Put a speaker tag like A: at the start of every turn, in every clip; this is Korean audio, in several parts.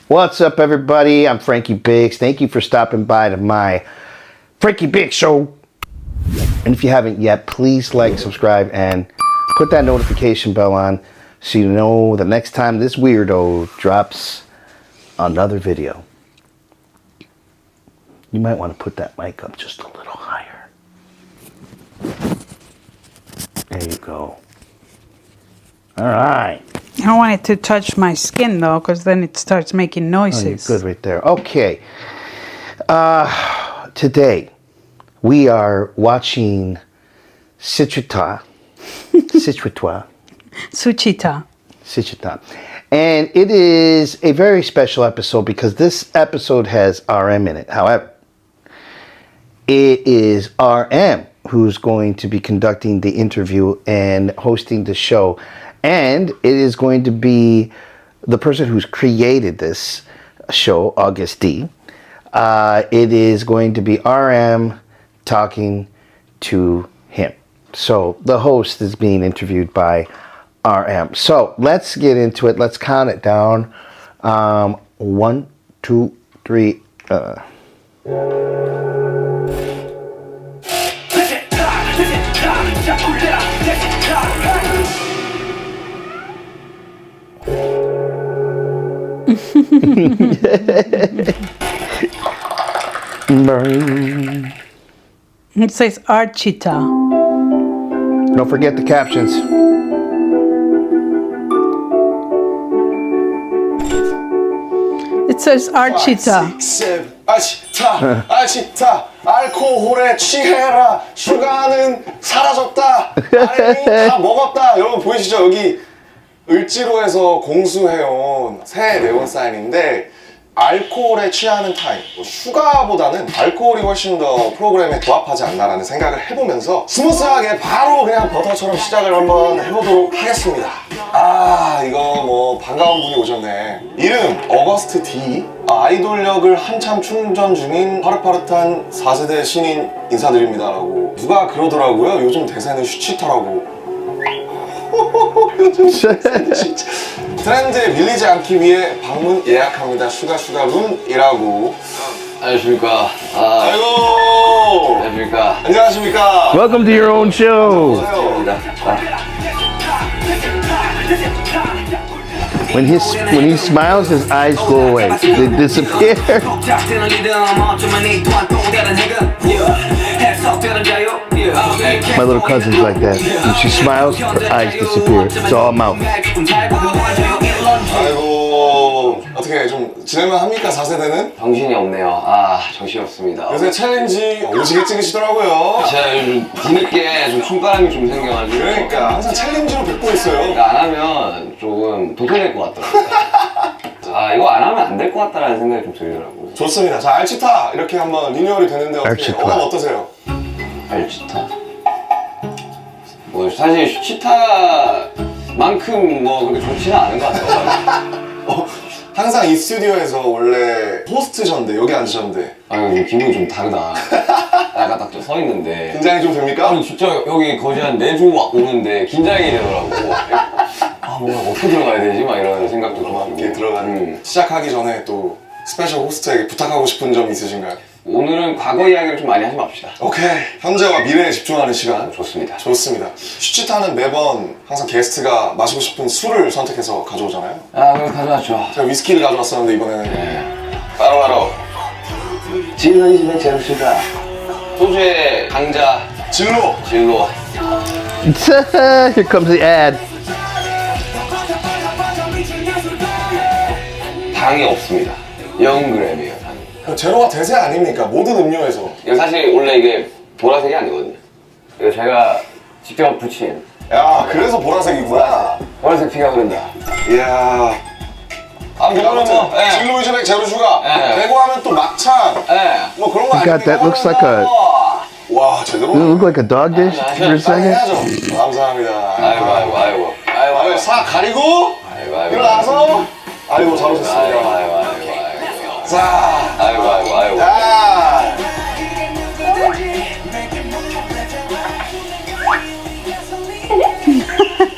A: What's up, everybody? I'm Frankie Biggs. Thank you for stopping by to my Frankie Biggs Show. And if you haven't yet, please like, subscribe, and put that notification bell on so you know the next time this weirdo drops another video. You might want to put that mic up just a little higher. There you go. All right.
B: I don't want it to touch my skin though, because then it starts making noises.
A: Oh, you're good right there. Okay. Today we are watching Suchita. And it is a very special episode because this episode has RM in it. However, it is RM who's going to be conducting the interview and hosting the show. And it is going to be the person who's created this show, August D. It is going to be RM talking to him. So the host is being interviewed by RM. So let's get into it. Let's count it down. 1, 2, 3.
B: It says Archita.
A: Don't forget the captions.
B: It says Archita.
C: 아치타 알코올에 취해라 슈가는 사라졌다 알미 다 먹었다. 여러분 보이시죠? 여기 을지로에서 공수해온 새 네온 사인인데 알코올에 취하는 타임, 슈가보다는 알코올이 훨씬 더 프로그램에 부합하지 않나라는 생각을 해보면서 스무스하게 바로 그냥 버터처럼 시작을 한번 해보도록 하겠습니다. 이거 뭐 반가운 분이 오셨네. 이름 어거스트 D. 아이돌력을 한참 충전 중인 파릇파릇한 4세대 신인 인사드립니다라고 누가 그러더라고요. 요즘 대세는 슈치터라고. 요즘 대세는 진짜 트렌드에 밀리지 않기 위해 방문 예약합니다. 슈가룸이라고.
D: 안녕하십니까.
C: 아이고.
D: 안녕하십니까.
C: 안녕하십니까.
A: Welcome to your own show. When he smiles, his eyes go away. They disappear. My little cousin's like that. When she smiles, her eyes disappear. It's all mouth.
C: 아이고. 어떻게 좀 지낼만 합니까 4세대는?
D: 정신이 없네요. 정신이 없습니다.
C: 요새 챌린지 오지게 찍으시더라고요.
D: 제가 요즘 뒤늦게 좀 손가락이 좀 생겨가지고.
C: 그러니까 항상 챌린지로 뵙고 있어요.
D: 안 하면 조금 도전될 것 같더라고요. 이거 안 하면 안 될 것 같다라는 생각이 좀 들더라고요.
C: 좋습니다. 자, 알치타 이렇게 한번 리뉴얼이 되는데 어떻게
A: 알치타.
C: 어감 어떠세요?
D: 알치타. 뭐 사실 슈치타만큼 뭐 그렇게 좋지는 않은 것 같아요.
C: 항상 이 스튜디오에서 원래 호스트셨는데 여기 앉으셨는데
D: 요즘 기분이 좀 다르다. 약간 딱 서 있는데
C: 긴장이 좀 됩니까?
D: 아니 진짜 여기 거의 한 4주 오는데 긴장이 되더라고. 뭔가 어떻게 들어가야 되지? 막 이런 생각도 좀 하고.
C: 이렇게 들어가는 시작하기 전에 또 스페셜 호스트에게 부탁하고 싶은 점 있으신가요?
D: 오늘은 과거 이야기를 좀 많이 하지 맙시다.
C: 오케이. 현재와 미래에 집중하는 시간.
D: 좋습니다.
C: 좋습니다. 슈치타는 매번 항상 게스트가 마시고 싶은 술을 선택해서 가져오잖아요.
D: 그럼 가져왔죠.
C: 제가 위스키를 가져왔었는데 이번에는
D: 바로 진선이 집에 제로슈가 소주의 강자
C: 진로.
A: Here comes the ad.
D: 당이 없습니다. 0g이에요. 당이.
C: 제로가 대세 아닙니까? 모든 음료에서.
D: 이거 사실 원래 이게 보라색이 아니거든요. 이거 제가 직접 붙인
C: 야, 그래서 보라색이구나.
D: 보라색 피가 흐른다.
C: 이야. 그러면 뭐 진로 위즈백 제로슈가 대고 하면 또 막창 뭐 그런 거
A: You got that? Looks like a.
C: 와, 제대로.
A: Does it look like a dog dish for a second?
C: 해야죠. 감사합니다.
D: 아이고.
C: 싹 가리고 일어나서 아이고 잘 오셨습니다. 자,
D: 아이고.
C: 자.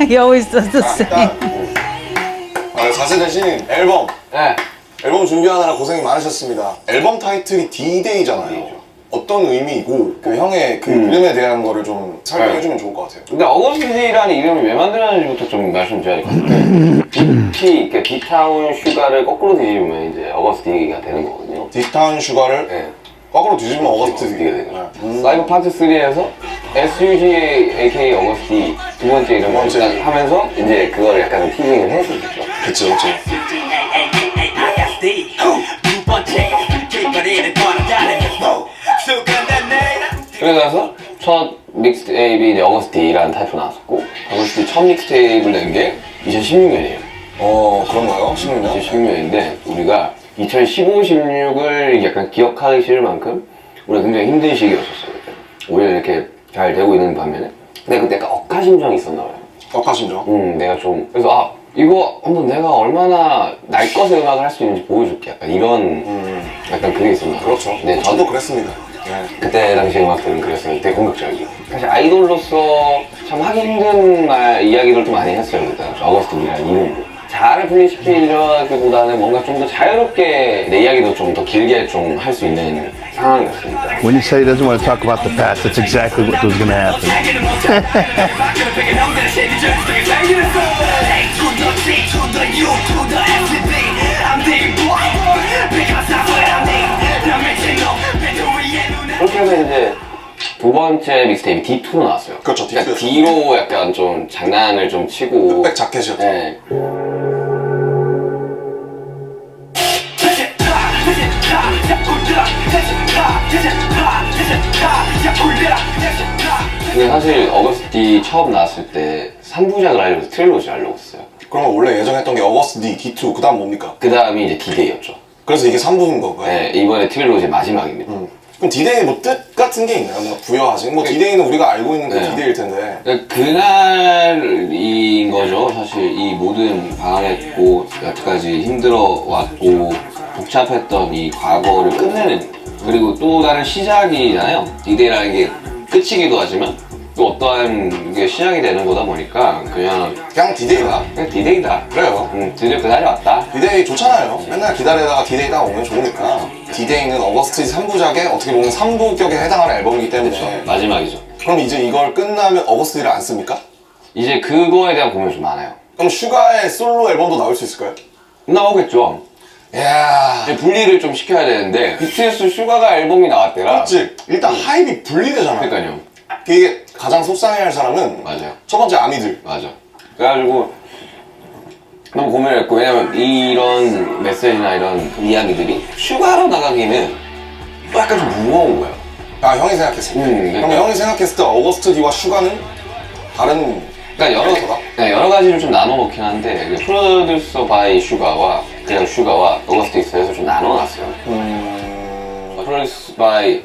B: He always does the same.
C: 4세대 신인 앨범
D: 네.
C: 앨범 준비하느라 고생이 많으셨습니다. 앨범 타이틀이 D-Day잖아요. 어떤 의미이고 그 형의 그 이름에 대한 거를 좀 설명해주면 좋을 것 같아요.
D: 근데 어거스트라는 이름이 왜 만들었는지부터 좀 말씀드려야 될 것 같아요. 그러니까 디타운 슈가를 거꾸로 뒤집으면 이제 어거스트가 되는 거거든요.
C: 디타운 슈가를
D: 네.
C: 거꾸로 뒤집으면 어거스트가
D: 어거스트가 되는 거죠.
C: 네.
D: 사이버 파트 3에서 SUGA aka 어거스트 두 번째 이름을
C: 번째.
D: 딱 하면서 이제 그걸 약간 티징을 해주죠.
C: 그쵸 그쵸.
D: 그래서 첫 믹스테이프이 이제 어거스티라는 타이틀로 나왔었고 어거스티 첫 믹스테이프를 낸 게 2016년이에요.
C: 그런가요? 16년?
D: 2016년인데 우리가 2015, 16을 약간 기억하기 싫을 만큼 우리가 굉장히 힘든 시기였었어요. 그때. 오히려 이렇게 잘 되고 있는 반면에 근데 그때 약간 억하심정이 있었나 봐요.
C: 억하심정?
D: 내가 좀 그래서 이거 한번 내가 얼마나 날 것의 음악을 할 수 있는지 보여줄게 약간 이런 약간 그게 있었나 봐요.
C: 그렇죠.
D: 네,
C: 저도 그랬습니다. 네.
D: 그때 당시 음악들은 그랬어요. 되게 공격적이고 사실 아이돌로서 참 하기 힘든 이야기를 좀 많이 했어요. 그때 어거스트라는 이름으로 잘을 분리시키려기보다는 뭔가 좀 더 자유롭게 내 이야기도 좀 더 길게 좀 할 수 있는 상황이었습니다.
A: When you say he doesn't want to talk about the past, that's exactly what was going to happen.
D: 그렇게 해서 이제 두 번째 믹스테이프 D2로 나왔어요.
C: 그렇죠,
D: 그러니까
C: D2였어요.
D: D로 약간 좀 장난을 좀 치고
C: 흑백 자켓이었죠.
D: 네. 근데 사실 어거스티 처음 나왔을 때 3부작을 하려고 트릴로지 하려고 했어요.
C: 그러면 원래 예정했던 게 어거스트 D, D2, 그 다음 뭡니까?
D: 그 다음이 이제 D-Day였죠.
C: 그래서 이게 3부인 건가요?
D: 네, 이번에 트릴로지 마지막입니다.
C: 그럼 D-Day 뭐 뜻 같은 게 있나요? 뭔가 부여하신? 뭐 D-Day는 우리가 알고 있는 그
D: 네.
C: D-Day일 텐데.
D: 그러니까 그날인 거죠. 사실 이 모든 방황했고 여태까지 힘들어 왔고 복잡했던 이 과거를 끝내는 그리고 또 다른 시작이잖아요. D-Day라는 게 끝이기도 하지만 또 어떠한 게 시작이 되는 거다 보니까 그냥
C: D-Day다.
D: D-Day다.
C: 그래요.
D: 드디어 그날이 왔다.
C: D-Day 좋잖아요. 맨날 기다리다가 D-Day 딱 오면 좋으니까. D-Day는 어거스트 3부작에 어떻게 보면 3부격에 해당하는 앨범이기 때문에.
D: 마지막이죠.
C: 그럼 이제 이걸 끝나면 어거스트를 안 씁니까?
D: 이제 그거에 대한 고민이 좀 많아요.
C: 그럼 슈가의 솔로 앨범도 나올 수 있을까요?
D: 나오겠죠.
C: 이야.
D: 이제 분리를 좀 시켜야 되는데 BTS 슈가가 앨범이 나왔대라.
C: 그렇지. 일단 하이비 분리되잖아요.
D: 그러니까요.
C: 이게 가장 속상해할 사람은
D: 맞아요.
C: 첫 번째 아미들.
D: 맞아. 그래가지고 너무 고민을 했고 왜냐면 이런 메시지나 이런 이야기들이 슈가로 나가기는 또 약간 좀 무거운 거예요.
C: 아 형이 생각했을 때.
D: 그러니까.
C: 그럼 형이 생각했을 때 어거스트 D와 슈가는 다른
D: 그러니까 여러 가지를 좀 나눠 놓긴 한데 프로듀서 바이 슈가와 그냥 슈가와 어거스트 있어서 좀 나눠 놨어요. 프로듀스 바이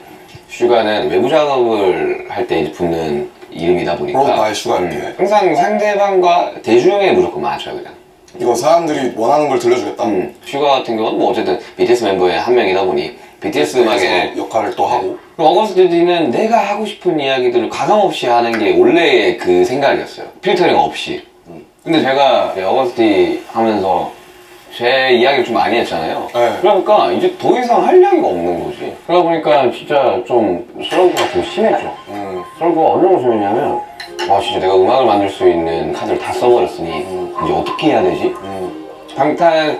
D: 슈가는 외부 작업을 할 때 이제 붙는 이름이다 보니까
C: 프로듀스 바이 슈가 이렇게.
D: 항상 상대방과 대중에 무조건 맞춰요 그냥.
C: 이거 사람들이 원하는 걸 들려주겠다.
D: 슈가 같은 경우는 뭐 어쨌든 BTS 멤버의 한 명이다 보니 BTS 음악에
C: 역할을 또 하고.
D: 그리고 어거스트 D는 내가 하고 싶은 이야기들을 가감 없이 하는 게 원래의 그 생각이었어요. 필터링 없이. 근데 제가 어거스트 D 하면서 제 이야기를 좀 많이 했잖아요.
C: 네.
D: 그러니까 이제 더 이상 할 이야기가 없는 거지. 그러다 보니까 진짜 좀 슬럼프가 좀 심했죠. 슬럼프가 어느 정도 심했냐면 와 진짜 내가 음악을 만들 수 있는 카드를 다 써버렸으니 이제 어떻게 해야 되지? 방탄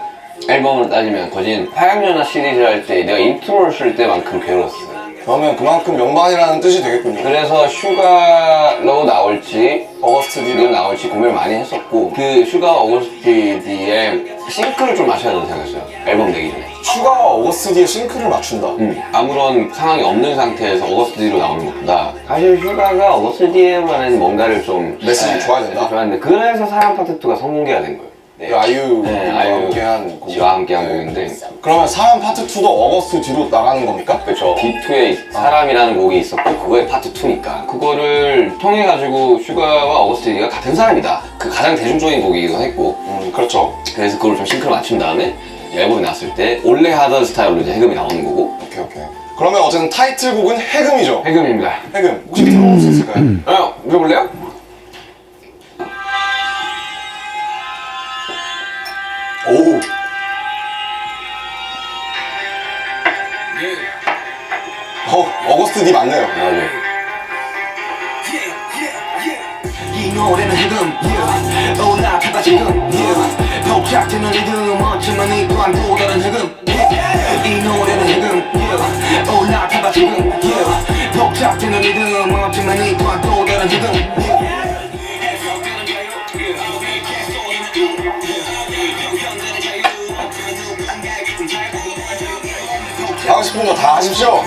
D: 앨범을 따지면 거진 화양연화 시리즈를 할 때 내가 인트로를 쓸 때만큼 괴로웠어요.
C: 그러면 그만큼 명반이라는 뜻이 되겠군요.
D: 그래서 슈가로 나올지
C: 어거스트
D: D로
C: D는
D: 나올지 고민을 많이 했었고 그 슈가 어거스트 D의 싱크를 좀 맞춰야 된다고 생각했어요. 앨범 내기 전에.
C: 슈가와 어거스트 D의 싱크를 맞춘다.
D: 아무런 상황이 없는 상태에서 어거스트 D로 나오는 것보다 사실 슈가가 어거스트 D에만은 뭔가를 좀
C: 메시지 줘야 된다?
D: 줘야 되는데 그래서 사랑 파트 2가 성공해야 된 거예요. 네.
C: 아이유와
D: 아이유
C: 함께한 곡.
D: 지와 함께한 곡인데
C: 그러면 사람 파트 2도 어거스트 D로 나가는 겁니까?
D: 그렇죠. D2에 사람이라는 곡이 있었고 그거의 파트 2니까 그거를 통해 가지고 슈가와 어거스트 D가 같은 사람이다. 그 가장 대중적인 곡이기도 했고
C: 그렇죠.
D: 그래서 그걸 좀 싱크를 맞춘 다음에 앨범이 나왔을 때 원래 하던 스타일로 이제 해금이 나오는 거고
C: 오케이. 그러면 어쨌든 타이틀곡은 해금이죠.
D: 해금입니다.
C: 해금. 혹시 들어볼 수 있을까요?
D: 들어볼래요?
C: 오. 어거스트 D 맞네요.
D: 맞아요.
E: 이 노래는 흑음 올라타다 지금 독작되는 리듬 어쩌면 이 또한 또 다른 흑음 이 노래는 흑음 올라타다 지금 독작되는 리듬 어쩌면 이 또한 또 다른 흑음
C: 하고 싶은 거 다 하십시오.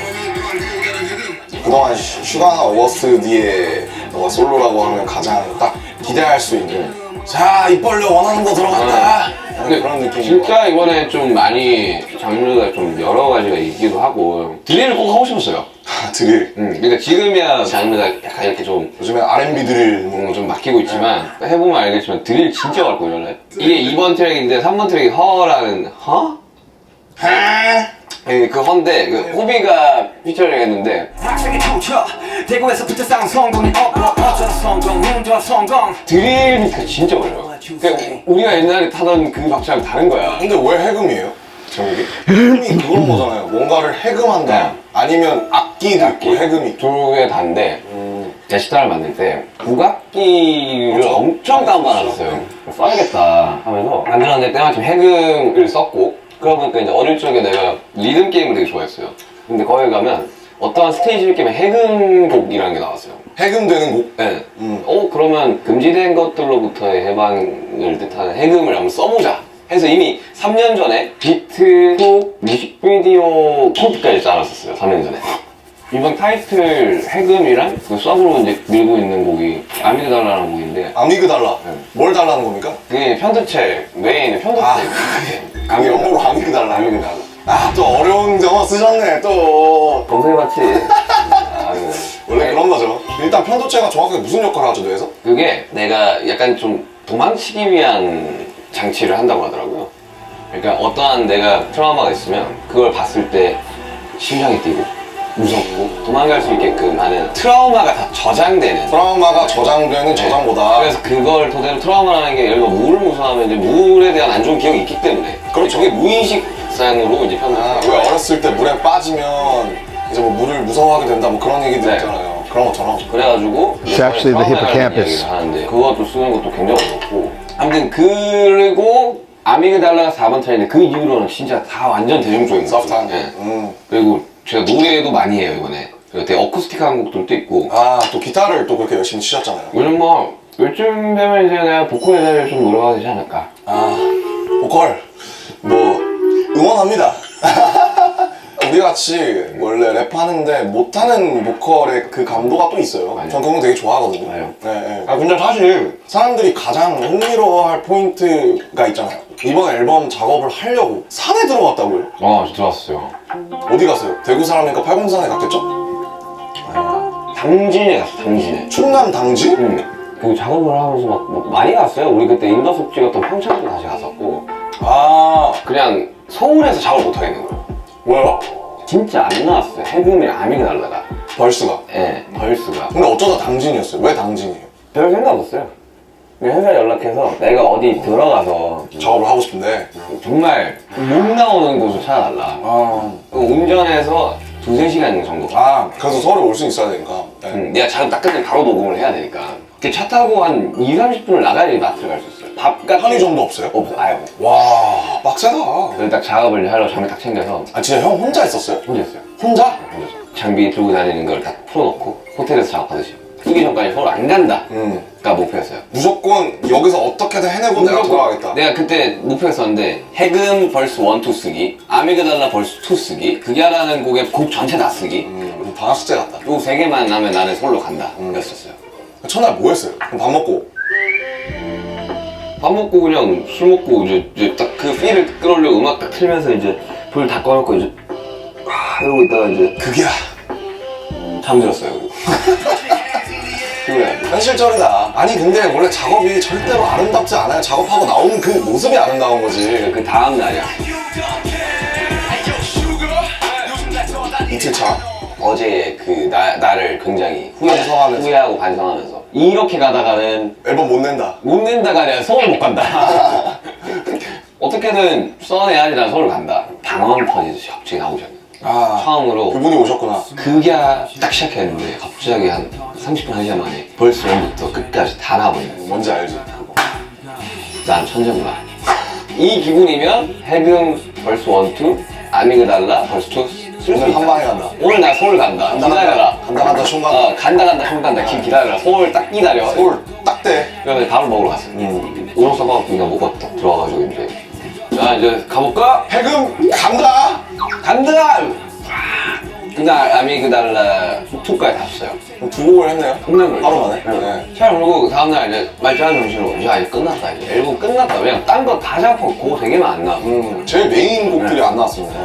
C: 그동안 슈가나 어거스트 D의 너가 솔로라고 하면 가장 딱 기대할 수 있는 자 입벌려 원하는 거 들어간다
D: 근데
C: 그런 느낌.
D: 진짜 이번에 좀 많이 장르가 좀 여러 가지가 있기도 하고 드릴을 꼭 하고 싶었어요.
C: 드릴.
D: 그러니까 지금이야 장르가 약간 이렇게 좀
C: 요즘엔 R&B 드릴
D: 좀 맡기고 있지만 해보면 알겠지만 드릴 진짜 어렵거든요. 이게 2번 트랙인데 3번 트랙이 허라는 허? 그 헌데 그 호비가 피처링 했는데
E: 학생이 춤춰 대구에서부터 싸운 성공이 어쩌 성공 혼자 성공
D: 드릴 비트가 진짜 어려워요. 그러니까 우리가 옛날에 타던 그 박자랑 다른 거야.
C: 근데 왜 해금이에요? 제목이? 해금이 그런 거잖아요. 뭔가를 해금한다. 아니면 악기도 있고 해금이.
D: 두 개 다인데 제가 시타를 만들 때 국악기를 엄청 다운받았어요. 써야겠다 하면서 만들었는데 때마침 해금을 썼고 그러다 보니까 이제 어릴 적에 내가 리듬 게임을 되게 좋아했어요. 근데 거기 가면 어떠한 스테이지 게임에 해금곡이라는 게 나왔어요.
C: 해금되는 곡?
D: 네. 그러면 금지된 것들로부터의 해방을 뜻하는 해금을 한번 써보자 해서 이미 3년 전에 비트, 훅, 뮤직비디오 코드까지 짜놨었어요. 3년 전에. 이번 타이틀 해금이랑 그 서브로 이제 밀고 있는 곡이 아미그달라라는 곡인데
C: 아미그달라. 뭘 달라는 겁니까?
D: 그게 편집체, 메인의 편집체.
C: 그게 영어로 아미그달라.
D: 아미그달라.
C: 아, 또 어려운 영어 쓰셨네, 또.
D: 검색해봤지.
C: 원래 그런 거죠. 일단 편도체가 정확하게 무슨 역할을 하죠, 뇌에서?
D: 그게 내가 약간 좀 도망치기 위한 장치를 한다고 하더라고요. 그러니까 어떠한 내가 트라우마가 있으면 그걸 봤을 때 심장이 뛰고 무섭고 도망갈 수 있게끔 하는 트라우마가 다 저장되는
C: 트라우마가 저장되는 저장보다.
D: 그래서 그걸 토대로 트라우마라는 게 예를 들어 물을 무서워하면 이제 물에 대한 안 좋은 기억이 있기 때문에
C: 그렇죠.
D: 저게 무의식상으로 이제
C: 아, 왜 어렸을 때 물에 빠지면 이제 뭐 물을 무서워하게 된다 뭐 그런 얘기들
D: 네.
C: 있잖아요. 그런 것처럼.
D: 그래가지고
A: It's actually the hippocampus.
D: 얘기를 하는데 그것도 쓰는 것도 굉장히 어렵고 아무튼 그리고 아미그달라가 4번 트랙인데 그 이후로는 진짜 다 완전 대중적인
C: 소프트한.
D: 네. 그리고 제가 노래도 많이 해요 이번에. 그리고 되게 어쿠스틱한 곡들도 있고
C: 아, 또 기타를 또 그렇게 열심히 치셨잖아요.
D: 요즘 뭐 요즘 되면 이제 내가 보컬에 대해 좀 노력하게 되지 않을까.
C: 아, 보컬. 뭐, 응원합니다. 우리 같이 원래 랩하는데 못하는 보컬의 그 감도가 또 있어요.
D: 맞아요.
C: 전 그런 거 되게 좋아하거든요.
D: 맞아요.
C: 네, 네. 아, 근데 사실 사람들이 가장 흥미로워할 포인트가 있잖아요. 이번 앨범 작업을 하려고 산에 들어갔다고요?
D: 저 들어왔어요.
C: 어디 갔어요? 대구 사람이니까 팔공산에 갔겠죠?
D: 당진에 갔어, 당진에.
C: 충남 당진?
D: 그 작업을 하면서 막 많이 갔어요. 우리 그때 인더숲 찍었던 평창도 다시 갔었고.
C: 아,
D: 그냥 서울에서 작업을 못 하겠는 거예요.
C: 왜요?
D: 진짜 안 나왔어요. 해금이랑 아미그달라가.
C: 벌스가.
D: 예, 벌스가.
C: 근데 어쩌다 당진이었어요? 왜 당진이에요?
D: 별 생각 없어요. 그냥 회사 연락해서 내가 어디 들어가서
C: 작업을 하고 싶은데.
D: 정말 못 나오는 곳을 찾아달라. 운전해서 2-3시간 정도.
C: 아, 그래서 서울에 올 수 있어야 되니까. 네.
D: 내가 작업 딱 끝내면 바로 녹음을 해야 되니까. 그 차 타고 한 2-30분을 나가야지 마트를 갈 수 있어요. 밥 같은
C: 편의점도 없어요?
D: 없어, 아예 없어.
C: 와, 빡세다.
D: 그래서 딱 작업을 하려고 장비 딱 챙겨서
C: 아, 진짜 형 혼자 했었어요?
D: 혼자 했어요.
C: 혼자?
D: 혼자서. 장비 들고 다니는 걸 다 풀어놓고 호텔에서 작업하듯이. 뜨기 전까지 서울 안 간다. 가 목표였어요.
C: 무조건 여기서 어떻게든 해내고 내가 돌아가겠다.
D: 내가 그때 목표했었는데 해금 벌스 1, 2 쓰기, 아미그달라 벌스 2 쓰기, 그게라는 곡의 곡 전체 다 쓰기.
C: 방학 숙제 같다.
D: 요 3개만 하면 나는 서울로 간다. 였었어요.
C: 첫날 뭐 했어요? 그럼 밥 먹고.
D: 밥 먹고 그냥 술 먹고 이제 딱 그 필을 끌어올려고 음악 딱 틀면서 이제 불 다 꺼놓고 이제 이러고 있다가 이제
C: 그게야.
D: 잠들었어요. 그래.
C: 현실적이다. 아니 근데 원래 작업이 절대로 아름답지 않아요. 작업하고 나오는 그 모습이 아름다운 거지.
D: 그 다음 날이야.
C: 이틀 차.
D: 어제 그 나를 굉장히
C: 반성하면서.
D: 후회하고 반성하면서 이렇게 가다가는
C: 앨범 못 낸다.
D: 못 낸다가 아니라 서울 못 간다. 어떻게든 써내야지 난 서울 간다. 당황 터지듯이 갑자기 나오잖아. 처음으로
C: 그분이 오셨구나.
D: 그게 딱 시작했는데 갑자기 한 30분, 1시간 만에 벌스 1부터 끝까지 다 나와버리는
C: 뭔지 알지? 그거.
D: 난 천재구나. 이 기분이면 해금 벌스 1, 2, 아미그달라 벌스 2 쓸 수
C: 오늘
D: 있다.
C: 한 방에 간다.
D: 오늘 나 서울 간다. 기다려라.
C: 간다, 숑 간다.
D: 숑 간다. 기다려라. 서울 딱 기다려.
C: 서울 딱 돼.
D: 그래서 밥을 먹으러 갔어. 우동사바가 뭐가 딱 들어와가지고 이제 자 이제 가볼까?
C: 해금 간다.
D: 간다! 그날 아미그달라 2까지 탔어요.
C: 두 곡을 했네요.
D: 끝난 거죠.
C: 하루 만에.
D: 네. 차 몰고 다음날 이제 말짱한 정신으로 야 이제 끝났다 이제 앨범 끝났다. 왜냐면 딴 거 다 잡고 그거 되게만 안 나와.
C: 제일 메인 곡들이 안 나왔습니다.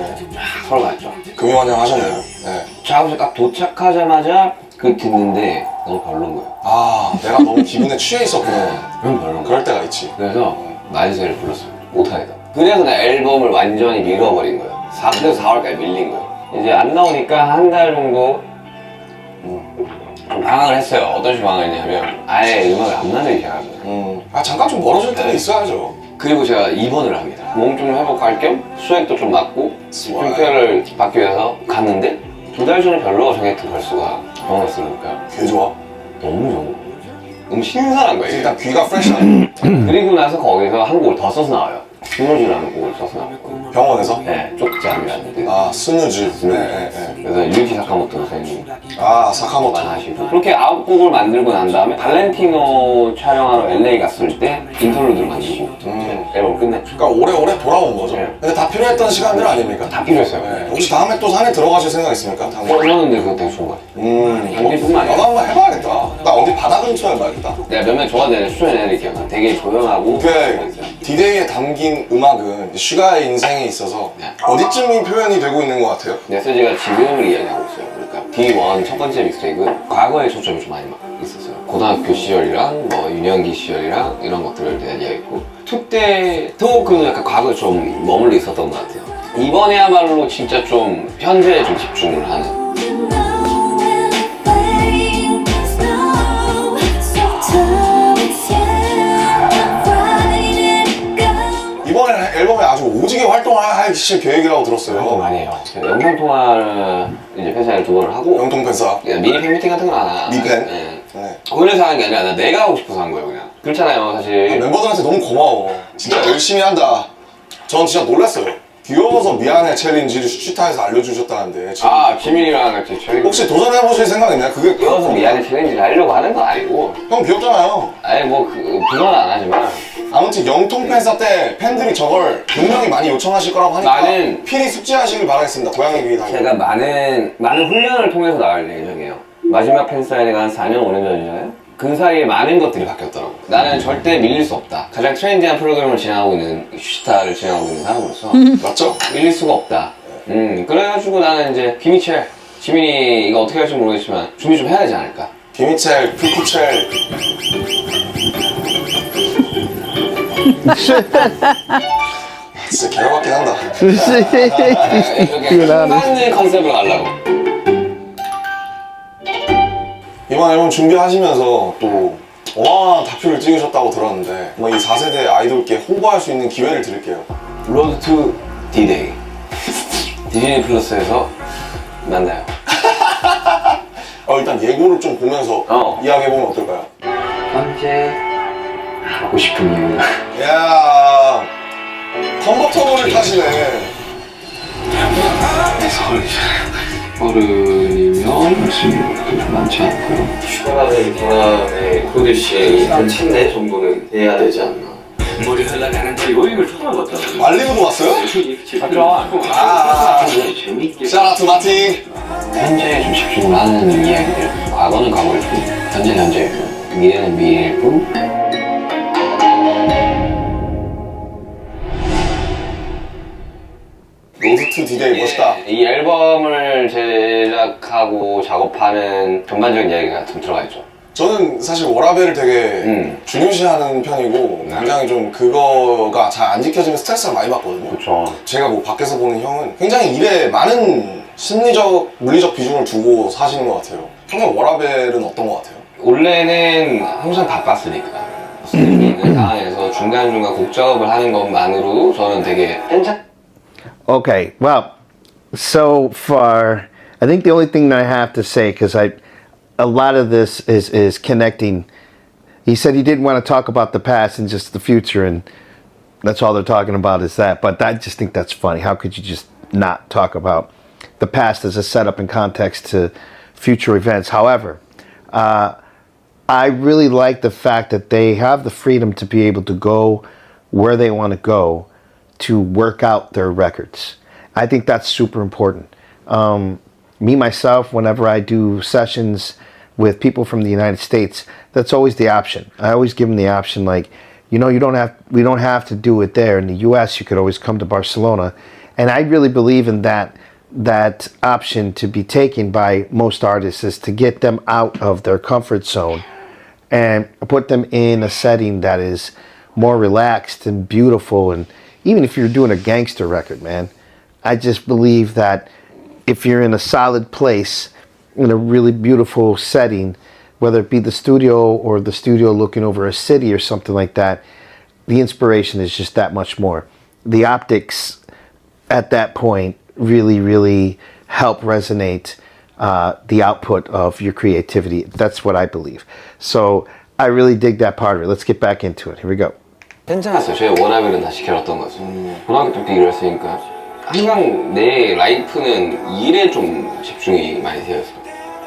D: 서울 갔죠.
C: 금요환영 하셨네요. 네.
D: 작업실 딱 도착하자마자 그 듣는데 너무 별로인 거예요.
C: 아, 내가 너무 기분에 취해 있었구나.
D: 너무 별로인 거예요.
C: 그럴 때가 있지.
D: 그래서 만세를 불렀어요. 못하겠다. 그래서 나 앨범을 완전히 밀어버린 거예요. 그래서 4월까지 밀린 거예요. 이제 안 나오니까 한 달 정도 좀 방황을 했어요. 어떤 식으로 방황했냐면 아예 음악을 안 만들기 시작합니다.
C: 아, 잠깐 좀 멀어질 때는 있어야죠.
D: 그리고 제가 입원을 합니다. 몸 좀 회복할 겸 수액도 좀 맞고 집중표를 받기 위해서 갔는데 2달 전에 별로가 정했던 벌수가 병원에 쓰니까
C: 개 좋아.
D: 너무 좋은 거예요. 너무 신선한 거예요.
C: 일단 귀가 프레시하네.
D: 그리고 나서 거기서 한 곡을 더 써서 나와요. 스노즈라는 곡을 써서 나왔고
C: 병원에서?
D: 네, 쪽잠이라는 데
C: 아, 스누즈. 네.
D: 그래서 유키 사카모토 선생님
C: 아, 사카모토.
D: 하시고 그렇게 9곡을 만들고 난 다음에 발렌티노 촬영하러 LA 갔을 때 인터루드를 만들고 앨범 끝냈죠.
C: 그러니까 오래오래 돌아온 거죠.
D: 네.
C: 근데 다 필요했던 시간들 아닙니까?
D: 다 필요했어요.
C: 네. 혹시 다음에 또 산에 들어가실 생각 있습니까? 다음에?
D: 그러는데 그거 되게 좋은 거 같아요. 단기뿐만 아니라
C: 나도 한번 해봐야겠다. 나 어디 바다 근처에 해봐야겠다.
D: 내가 몇몇 좋아하는 애를 추천해드릴게요. 되게 조용하고
C: 그 디데이에 담긴 음악은 슈가의 인생에 있어서
D: 네.
C: 어디쯤이 표현이 되고 있는 것 같아요?
D: 메시지가 지금을 이야기하고 있어요. 그러니까 D1 첫 번째 믹스테이크는 과거에 초점이 좀 많이 있었어요. 고등학교 시절이랑 뭐 유년기 시절이랑 이런 것들을 대한 이야기했고 2 때도 그 약간 과거에 좀 머물러 있었던 것 같아요. 이번에야말로 진짜 좀 현재에 좀 집중을 하는
C: 이번에 앨범에 아주 오지게 활동하실 계획이라고 들었어요.
D: 많이 해요. 영상 통화를 이제 회사에 2번을 하고
C: 영통 팬싸.
D: 미니 팬미팅 같은 건 안 하나.
C: 미팬?
D: 네.
C: 네.
D: 그래서 하는 게 아니라 내가 하고 싶어서 한 거예요 그냥. 그렇잖아요 사실.
C: 멤버들한테 너무 고마워. 진짜 열심히 한다. 전 진짜 놀랐어요. 귀여워서 미안해 챌린지를 슈타에서 알려주셨다는데 지금
D: 지민이랑 같이 챌린지.
C: 혹시 도전해보실 생각 있나요? 그게
D: 귀여워서 미안해 챌린지를 하려고 하는 건 아니고.
C: 형 귀엽잖아요.
D: 아니 뭐 그건 안 하지만.
C: 아무튼 영통 팬싸 때 팬들이 저걸 분명히 많이 요청하실 거라고 하니까
D: 나는
C: 필히 숙지하시길 바라겠습니다. 고양이 귀 달고.
D: 제가 많은 훈련을 통해서 나갈 예정이에요. 마지막 팬사인회가 한 4년 5년 전이잖아요. 그 사이에 많은 것들이 바뀌었더라고. 나는 절대 밀릴 수 없다. 가장 트렌디한 프로그램을 진행하고 있는 슈타를 진행하고 있는 사람으로서
C: 맞죠?
D: 밀릴 수가 없다. 그래가지고 나는 이제 김희철, 지민이 이거 어떻게 할지 모르겠지만 준비 좀 해야 되지 않을까.
C: 김희철, 피쿠첼. 진짜 개같긴 한다.
D: 이렇게 맞는 컨셉으로 가려고.
C: 이번 앨범 준비하시면서 또 어마어마한 다큐를 찍으셨다고 들었는데 뭐 이 4세대 아이돌께 홍보할 수 있는 기회를 드릴게요.
D: 로드 투 D-Day 디즈니 플러스에서 만나요.
C: 일단 예고를 좀 보면서 이야기해보면 어떨까요?
D: 현재 하고 싶은 이유.
C: 이야, 컨버터블을 타시네.
D: 어른이면 할 수 있는 것도 많지 않고요. 슈가라는 기남의 코드씨 한 10내 정도는 해야 되지 않나.
E: 물이 흘러가는
D: 이걸 처음 해봤다.
C: 말리고도 왔어요?
D: 재밌게.
C: 샤라투 마팅.
D: 현재에 좀 집중을 하는 이야기들. 과거는 과거일 뿐, 현재는 현재일 뿐, 미래는 미래일 뿐.
C: 로드 투 디데이 멋있다.
D: 이 앨범을 제작하고 작업하는 전반적인 이야기가 좀 들어가 있죠.
C: 저는 사실 워라벨을 되게 중요시하는 편이고 굉장히 좀 그거가 잘 안 지켜지면 스트레스를 많이 받거든요.
D: 그렇죠.
C: 제가 뭐 밖에서 보는 형은 굉장히 일에 많은 심리적, 물리적 비중을 두고 사시는 것 같아요. 형의 워라벨은 어떤 것 같아요?
D: 원래는 항상 바빴으니까 스님이 있는 상황에서 중간중간 곡 작업을 하는 것만으로 저는 되게 괜찮.
A: Okay, well, so far, I think the only thing that I have to say, because a lot of this is connecting. He said he didn't want to talk about the past and just the future, and that's all they're talking about is that. But I just think that's funny. How could you just not talk about the past as a setup and context to future events? However, I really like the fact that they have the freedom to be able to go where they want to go to work out their records. I think that's super important. Me, myself, whenever I do sessions with people from the United States, that's always the option. I always give them the option, like, we don't have to do it there. In the US, you could always come to Barcelona. And I really believe in that option to be taken by most artists, is to get them out of their comfort zone and put them in a setting that is more relaxed and beautiful. And even if you're doing a gangster record, man, I just believe that if you're in a solid place, in a really beautiful setting, whether it be the studio or the studio looking over a city or something like that, the inspiration is just that much more. The optics at that point really, really help resonate the output of your creativity. That's what I believe. So I really dig that part of it. Let's get back into it. Here we go.
D: 괜찮았어요. 제 원하면은 다 시켜놨던 거죠. 고등학교 때부터 일을 했으니까 항상 내 라이프는 일에 좀 집중이 많이 되어 있어요.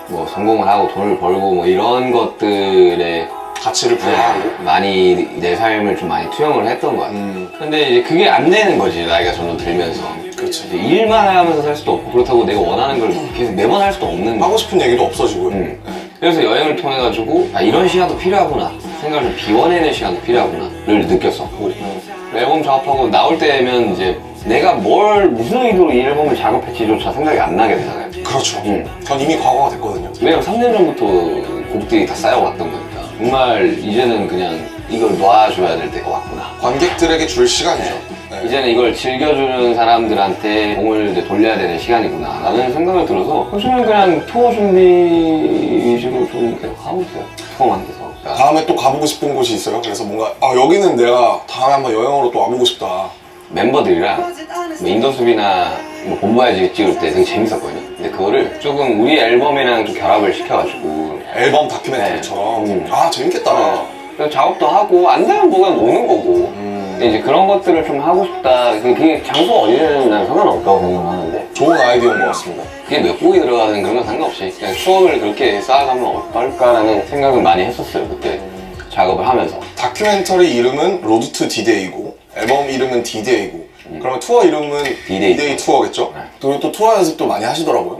D: 뭐 성공을 하고 돈을 벌고 뭐 이런 것들에
C: 가치를 부여하고
D: 많이 내 삶을 좀 많이 투영을 했던 것 같아요. 근데 이제 그게 안 되는 거지, 나이가 점점 들면서.
C: 그렇지.
D: 이제 일만 하면서 살 수도 없고, 그렇다고 내가 원하는 걸 계속 매번 할 수도 없는
C: 하고
D: 거야.
C: 싶은 얘기도 없어지고요.
D: 그래서 여행을 통해 가지고 이런 시간도 필요하구나, 생각을 좀 비워내는 시간도 필요하구나를 느꼈었고, 앨범 작업하고 나올 때면 이제 내가 무슨 의도로 이 앨범을 작업했지조차 생각이 안 나게 되잖아요.
C: 그렇죠. 전 이미 과거가 됐거든요.
D: 왜냐면 3년 전부터 곡들이 다 쌓여왔던 거니까 정말 이제는 그냥 이걸 놔줘야 될 때가 왔구나.
C: 관객들에게 줄 시간이죠. 네.
D: 이제는 이걸 즐겨주는 사람들한테 공을 이제 돌려야 되는 시간이구나 라는 생각이 들어서 요즘은 그냥 투어 준비 위주로 좀 계속 하고 있어요. 투어만 계속 하고 있어요.
C: 다음에 또 가보고 싶은 곳이 있어요? 그래서 뭔가 여기는 내가 다음에 한번 여행으로 또 와보고 싶다.
D: 멤버들이랑 뭐 인더숲이나 뭐 본보야지 찍을 때 되게 재밌었거든요. 근데 그거를 조금 우리 앨범이랑 좀 결합을 시켜가지고
C: 앨범 다큐멘터리처럼.
D: 네.
C: 아 재밌겠다.
D: 그냥 작업도 하고 안 되면 뭐가 노는 거고. 근데 이제 그런 것들을 좀 하고 싶다. 그게 장소 어디든 난 상관없다고 생각을 하는데
C: 좋은 아이디어인 것 같습니다.
D: 그게 몇 곡이 들어가든 그런 건 상관없이 그냥 추억을 그렇게 쌓아가면 어떨까라는 생각을 많이 했었어요, 그때 작업을 하면서.
C: 다큐멘터리 이름은 로드 투 디데이고 앨범 이름은 디데이고 그러면 투어 이름은 디데이 투어겠죠? 그리고 또 투어 연습도 많이 하시더라고요.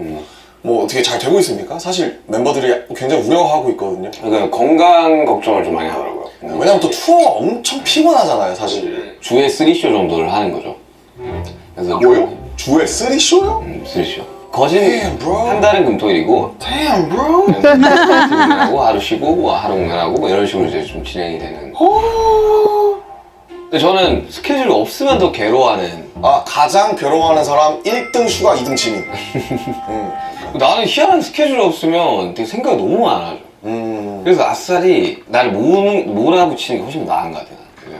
C: 뭐 어떻게 잘 되고 있습니까? 사실 멤버들이 굉장히 우려하고 있거든요.
D: 그러니까 건강 걱정을 좀 많이 하더라고요.
C: 왜냐면 또 투어가 엄청 피곤하잖아요, 사실.
D: 주에 3쇼 정도를 하는 거죠. 그래서
C: 뭐요? 주에 3쇼요?
D: 3쇼. 거진
C: Damn, bro.
D: 한 달은 금토일이고
C: Damn, bro.
D: 공연하고 하루 쉬고 뭐 하루 공연하고 뭐 이런 식으로 이제 좀 진행이 되는. 근데 저는 스케줄이 없으면 더 괴로워하는.
C: 가장 괴로워하는 사람 1등 슈가 2등 지민.
D: 나는 희한한 스케줄이 없으면 되게 생각이 너무 많아져. 그래서 아싸리 나를 몰아붙이는 게 훨씬 나은 것 같아.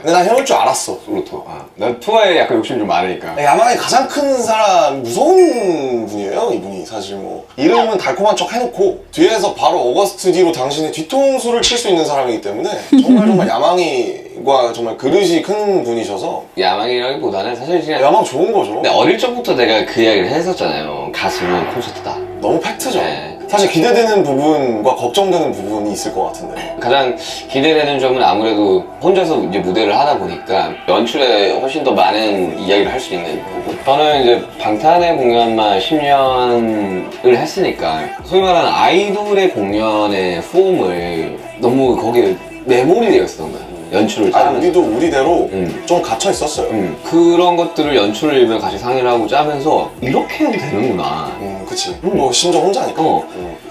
C: 근데 난 해올 줄 알았어.
D: 솔로 투어. 난 투어에 약간 욕심이 좀 많으니까.
C: 야망이 가장 큰 사람, 무서운 분이에요, 이분이. 사실 뭐 이름은 달콤한 척 해놓고 뒤에서 바로 어거스트 뒤로 당신의 뒤통수를 칠 수 있는 사람이기 때문에 정말 야망이과 정말 그릇이 큰 분이셔서.
D: 야망이라기보다는 사실 그냥
C: 야망 좋은 거죠.
D: 근데 어릴 적부터 내가 그 이야기를 했었잖아요. 가수는 콘서트다.
C: 너무 팩트죠.
D: 네.
C: 사실 기대되는 부분과 걱정되는 부분이 있을 것 같은데.
D: 가장 기대되는 점은 아무래도 혼자서 이제 무대를 하다 보니까 연출에 훨씬 더 많은 이야기를 할 수 있는 부분. 저는 이제 방탄의 공연만 10년을 했으니까 소위 말하는 아이돌의 공연의 폼을 너무 거기에 메모리 되어 있었던 거예요. 연출을 짜면서.
C: 우리도 우리대로 좀 갇혀 있었어요.
D: 그런 것들을 연출을 일면 같이 상의를 하고 짜면서 이렇게 해도 되는구나.
C: 그치. 뭐 심지어 혼자니까.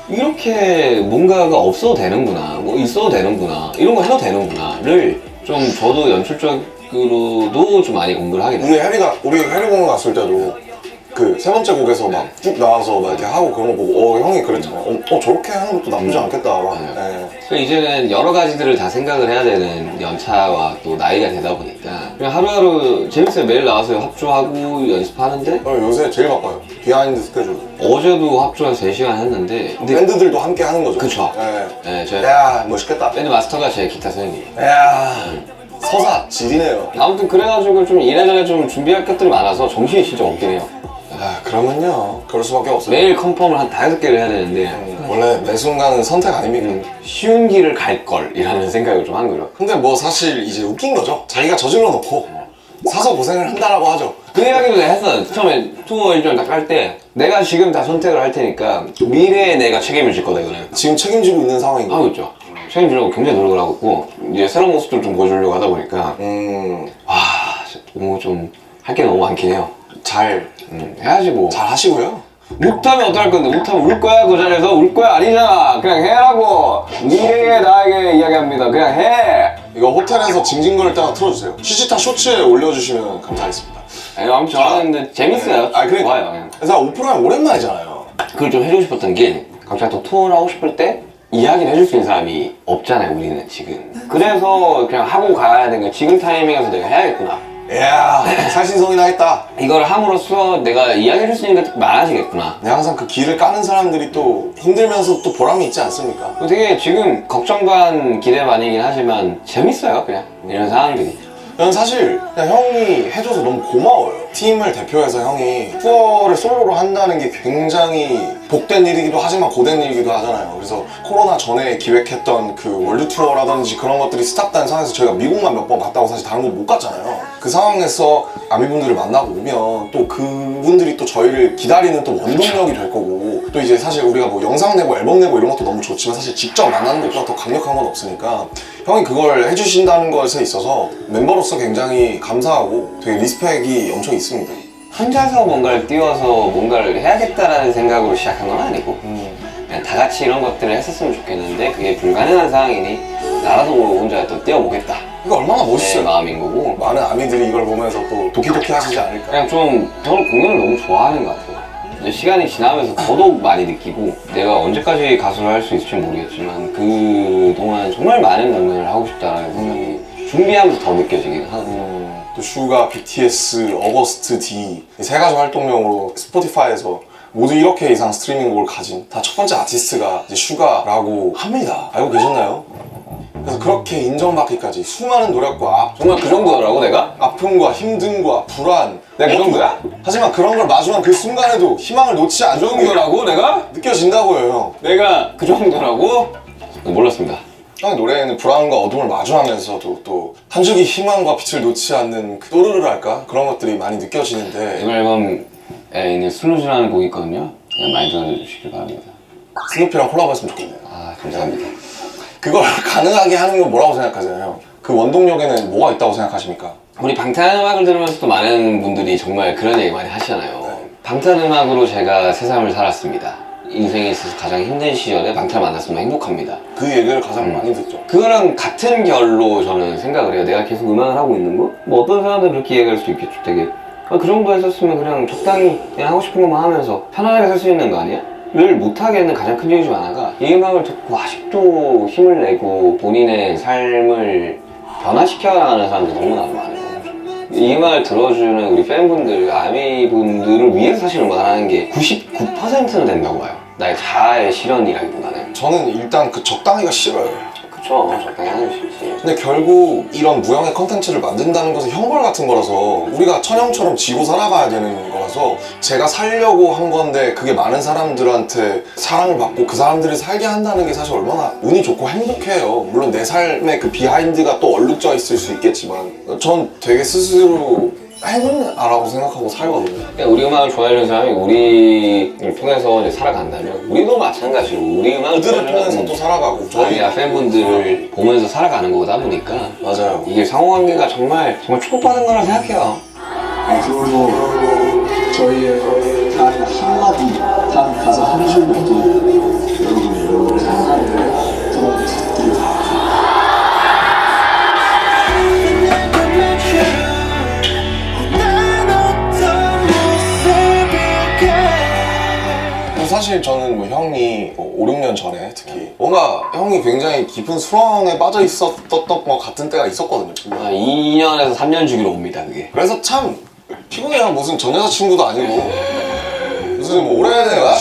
D: 이렇게 뭔가가 없어도 되는구나, 뭐 있어도 되는구나, 이런 거 해도 되는구나를 좀 저도 연출적으로도 좀 많이 공부를 하게 됐어요.
C: 우리 해리 공연 갔을 때도 그 세 번째 곡에서 막 쭉 나와서 막 이렇게 하고 그런 거 보고 형이 그랬잖아요. 저렇게 하는 것도 나쁘지 않겠다.
D: 그래서 이제는 여러 가지들을 다 생각을 해야 되는 연차와 또 나이가 되다 보니까 그냥 하루하루 재밌어요. 매일 나와서 합주하고 연습하는데
C: 요새 제일 바빠요. 비하인드 스케줄.
D: 어제도 합주해서 3시간 했는데 근데
C: 밴드들도 함께 하는 거죠.
D: 그쵸.
C: 네.
D: 네, 저
C: 야, 멋있겠다.
D: 밴드 마스터가 제 기타 선생님이에요.
C: 야, 서사 지리네요.
D: 아무튼 그래가지고 좀 이래저래 좀 준비할 것들이 많아서 정신이 진짜 없긴 해요.
C: 아, 그러면요. 그럴 수밖에 없어요.
D: 매일 컨펌을 한 5개를 해야 되는데
C: 원래 매 순간은 선택 아닙니까?
D: 쉬운 길을 갈 걸이라는 생각을 좀 한 거죠.
C: 근데 뭐 사실 이제 웃긴 거죠. 자기가 저질러 놓고 사서 고생을 한다라고 하죠.
D: 그 이야기도 내가 했어. 처음에 투어 일정 딱 할 때 내가 지금 다 선택을 할 테니까 미래에 내가 책임을 질 거다 이거는
C: 지금 책임지고 있는 상황인
D: 하고
C: 거.
D: 있죠. 책임지려고 굉장히 노력을 하고 있고 이제 새로운 모습들 좀 보여주려고 하다 보니까 진짜 너무 좀 할 게 너무 많긴 해요.
C: 잘
D: 해야지 뭐.
C: 하시고요.
D: 못하면 어떡할 건데 못하면 울 거야 그 자리에서 울 거야 아니잖아. 그냥 해라고. 미래의 나에게 이야기합니다. 그냥 해.
C: 이거 호텔에서 징징거릴 때가 틀어주세요. 시시타 쇼츠에 올려주시면 감사하겠습니다.
D: 아니, 아무튼 좋아하는데 재밌어요.
C: 아, 그러니까.
D: 좋아요. 그냥.
C: 그래서 오프라인 오랜만이잖아요.
D: 그걸 좀 해주고 싶었던 게 갑자기 또 투어를 하고 싶을 때 이야기를 해줄 수 있는 사람이 없잖아요 우리는 지금. 그래서 그냥 하고 가야 되는 거 지금 타이밍에서 내가 해야겠구나.
C: 이야, 살신성이나 했다.
D: 이걸 함으로써 내가 이야기해줄 수 있는 것도 많아지겠구나.
C: 근데 항상 그 길을 까는 사람들이 또 힘들면서 또 보람이 있지 않습니까?
D: 되게 지금 걱정 반 기대 반이긴 하지만 재밌어요 그냥 이런 상황들이.
C: 저는 사실 그냥 형이 해줘서 너무 고마워요. 팀을 대표해서 형이 투어를 솔로로 한다는 게 굉장히 복된 일이기도 하지만 고된 일이기도 하잖아요. 그래서 코로나 전에 기획했던 그 월드 투어라든지 그런 것들이 스탑된 상황에서 저희가 미국만 몇 번 갔다고 사실 다른 곳 못 갔잖아요. 그 상황에서 아미분들을 만나고 오면 또 그분들이 또 저희를 기다리는 또 원동력이 될 거고, 또 이제 사실 우리가 뭐 영상 내고 앨범 내고 이런 것도 너무 좋지만 사실 직접 만나는 것보다 더 강력한 건 없으니까 형이 그걸 해주신다는 것에 있어서 멤버로서 굉장히 감사하고 되게 리스펙이 엄청 있습니다.
D: 혼자서 뭔가를 띄워서 뭔가를 해야겠다라는 생각으로 시작한 건 아니고 그냥 다 같이 이런 것들을 했었으면 좋겠는데 그게 불가능한 상황이니 나라도 모르고 혼자 또 띄워보겠다.
C: 이거 얼마나
D: 내
C: 멋있어요.
D: 마음인 거고
C: 많은 아미들이 이걸 보면서 또 도키도키 하시지 않을까.
D: 그냥 좀 저는 공연을 너무 좋아하는 것 같아요. 이제 시간이 지나면서 더더욱 많이 느끼고 내가 언제까지 가수를 할 수 있을지 모르겠지만 그동안 정말 많은 공연을 하고 싶다는 생각이 준비하면서 더 느껴지긴 하고
C: 또 슈가, BTS, 어거스트 D 이 세 가지 활동명으로 스포티파이에서 모두 1억 회 이상 스트리밍곡을 가진 다 첫 번째 아티스트가 이제 슈가라고 합니다. 알고 계셨나요? 그래서 그렇게 인정받기까지 수많은 노력과
D: 정말 그 정도라고 내가?
C: 아픔과 힘듦과 불안,
D: 내가 그 정도야?
C: 하지만 그런 걸 마주한 그 순간에도 희망을 놓지
D: 그
C: 않는 게
D: 정도라고 내가?
C: 느껴진다고요, 형.
D: 내가 그 정도라고? 몰랐습니다.
C: 형의 노래에는 불안과 어둠을 마주하면서도 또 한 줄기 희망과 빛을 놓지 않는 그 또르르랄까? 그런 것들이 많이 느껴지는데
D: 이번 앨범에 있는 슬루즈라는 곡이 있거든요. 그냥 많이 들어주시길 바랍니다.
C: 스누피랑 콜라보했으면 좋겠네요.
D: 아 감사합니다.
C: 그걸 가능하게 하는 건 뭐라고 생각하세요, 형? 그 원동력에는 뭐가 있다고 생각하십니까?
D: 우리 방탄음악을 들으면서 또 많은 분들이 정말 그런 얘기 많이 하시잖아요.
C: 네.
D: 방탄음악으로 제가 세상을 살았습니다. 인생에 있어서 가장 힘든 시절에 방탄을 만났으면 행복합니다.
C: 그 얘기를 가장 많이 듣죠.
D: 그거랑 같은 결로 저는 생각을 해요. 내가 계속 음악을 하고 있는 거? 뭐 어떤 사람들은 그렇게 얘기할 수 있겠죠. 되게 그 정도 했었으면 그냥 적당히 그냥 하고 싶은 것만 하면서 편안하게 살 수 있는 거 아니야? 를 못하게 는 가장 큰 이유 중 하나가 이 음악을 듣고 아직도 힘을 내고 본인의 삶을 변화시켜 나가는 사람들이 너무나 많아요. 이 음악을 들어주는 우리 팬분들, 아미분들을 위해서 사실 음악을 하는 게 99%는 된다고 봐요. 나의 자아의 실현이라기보다는.
C: 저는 일단 그 적당히가 싫어요.
D: 그쵸, 적당히 하는 게 싫지.
C: 근데 결국 이런 무형의 컨텐츠를 만든다는 것은 형벌 같은 거라서 우리가 천형처럼 지고 살아가야 되는 거라서 제가 살려고 한 건데 그게 많은 사람들한테 사랑을 받고 그 사람들이 살게 한다는 게 사실 얼마나 운이 좋고 행복해요. 물론 내 삶에 그 비하인드가 또 얼룩져 있을 수 있겠지만 전 되게 스스로 행운아라고 생각하고 살거든요.
D: 그러니까 우리 음악을 좋아하는 사람이 우리를 통해서 이제 살아간다면 우리도 마찬가지로 우리 음악을
C: 그들을 통해서 또 살아가고
D: 저희가 팬분들을 보면서 살아가는 거다 보니까
C: 맞아요.
D: 이게 상호관계가 정말 축복받은 거라 생각해요.
F: 앞으로도 저희의 단 한마디, 단 가사 한 줄로도 여러분의 사랑을 더 부탁드립니다.
C: 사실 저는 뭐 형이 5, 6년 전에 특히 뭔가 형이 굉장히 깊은 수렁에 빠져 있었던 것 같은 때가 있었거든요.
D: 2년에서 3년 주기로 옵니다 그게.
C: 그래서 참 피곤해요. 무슨 전 여자친구도 아니고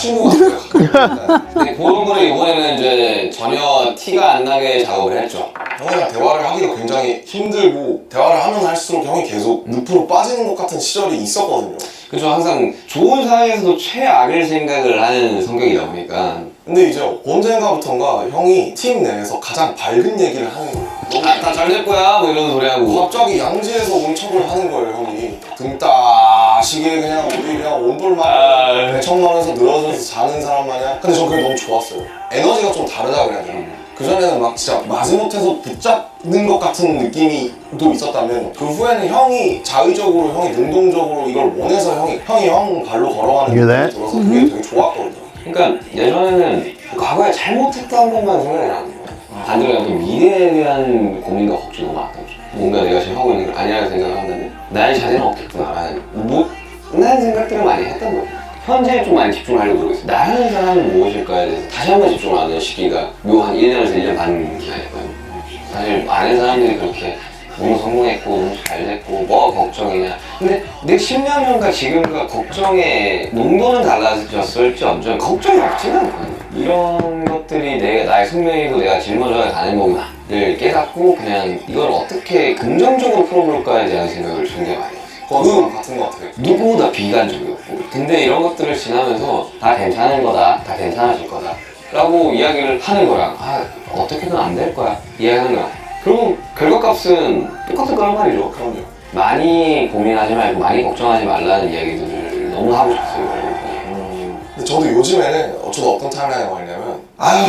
C: 여자친구 같아요.
D: 근데 그런 거를 이번에는 이제 전혀 티가 안 나게 작업을 했죠.
C: 형이랑 대화를 하기가 굉장히 힘들고 대화를 하면 할수록 형이 계속 늪으로 빠지는 것 같은 시절이 있었거든요.
D: 그래서 항상 좋은 사회에서도 최악을 생각을 하는 성격이다 보니까
C: 근데 이제 언젠가부턴가 형이 팀 내에서 가장 밝은 얘기를 하는 거예요.
D: 다 잘 될 거야 뭐 이런 소리 하고
C: 갑자기 양지에서 온척을 하는 거예요, 형이. 등 따시게 그냥 우리 그냥 온돌만 배청망에서 늘어져서 자는 사람 마냥. 근데 전 그게 너무 좋았어요. 에너지가 좀 다르다 그래야 되나? 그전에는 막 진짜 마지못해서 붙잡는 것 같은 느낌이 또 있었다면 그 후에는 형이 자의적으로, 형이 능동적으로 이걸 원해서 형이 형 발로 걸어가는
A: You
C: 느낌이
A: there?
C: 들어서 그게 되게 좋았거든요.
D: 그러니까 예전에는 과거에 잘못했던 것만 생각이 나는 거예요. 반대로 또 미래에 대한 고민과 걱정이 너무 많았던 거죠. 뭔가 내가 지금 하고 있는 걸 아니라고 생각을 한다면 나의 자세는 없겠구나라는 못난 생각들을 많이 했던 거예요. 현재에 좀 많이 집중을 하려고 그러고 있어요. 나라는 사람은 무엇일까에 대해서 다시 한번 집중을 하는 시기가 묘한 1년에서 1년 반 기간이었거든요. 사실 많은 사람들이 그렇게 너무 성공했고 너무 잘 됐고 뭐가 걱정이냐. 근데 내 10년 전과 지금과 걱정의 농도는 달라졌을지언정 걱정이 없지는 않거든요. 이런 것들이 나의 숙명이고 내가 짊어져야 가는 거구나를 깨닫고 그냥 이걸 어떻게 긍정적으로 풀어볼까에 대한 생각을 굉장히 많이 했어요.
C: 그거랑 같은 것 같아요.
D: 누구보다 비관적이었고 근데 이런 것들을 지나면서 다 괜찮은 거다, 다 괜찮아질 거다 라고 이야기를 하는 거랑 어떻게든 안 될 거야 이야기하는 거야. 그리고 결과값은 똑같을 거란 말이죠.
C: 그럼요.
D: 많이 고민하지 말고 많이 걱정하지 말라는 이야기들을 너무 하고 싶었어요.
C: 근데 저도 요즘에는 저도 어떤 타임라인에 와 있냐면 아유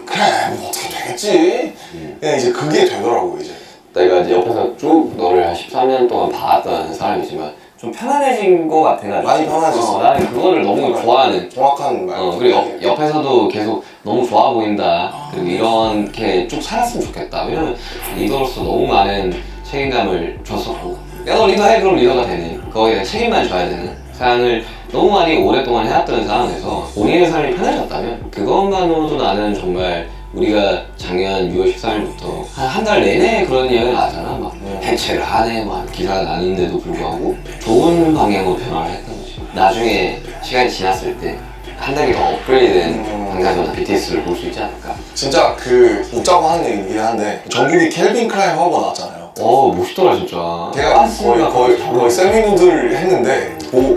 C: 그래 뭐 어떻게 되겠지 그냥 이제 그게 되더라고요 이제.
D: 내가 이제 옆에서 쭉 너를 한 13년 동안 봐왔던 사람이지만 좀 편안해진 것 같아가지고
C: 많이 편안해졌어.
D: 나는 그거를 너무 좋아하는
C: 정확한 말.
D: 그리고 옆에서도 계속 너무 좋아 보인다 그리고 이렇게 쭉 살았으면 좋겠다. 왜냐면 리더로서 너무 많은 책임감을 줬었고 야 너 리더해 그럼 리더가 되는 거기에 책임만 져야 되는 상을 너무 많이 오랫동안 해왔던 상황에서 본인의 삶이 편해졌다면 그것만으로도 나는 정말 우리가 작년 6월 13일부터 한 달 내내 그런 이야기가 나잖아. 막 해체를 하네 막 기사가 나는데도 불구하고 좋은 방향으로 변화를 했던 거지. 나중에 시간이 지났을 때 한 단계 더 업그레이드된 방탄소년단 BTS를 볼 수 있지 않을까.
C: 진짜 그 웃자고 하는 얘기긴 한데 전국이 켈빈 클라인 화보가 나왔잖아요.
D: 멋있더라 진짜.
C: 걔가 거의 세미누드를 했는데 보고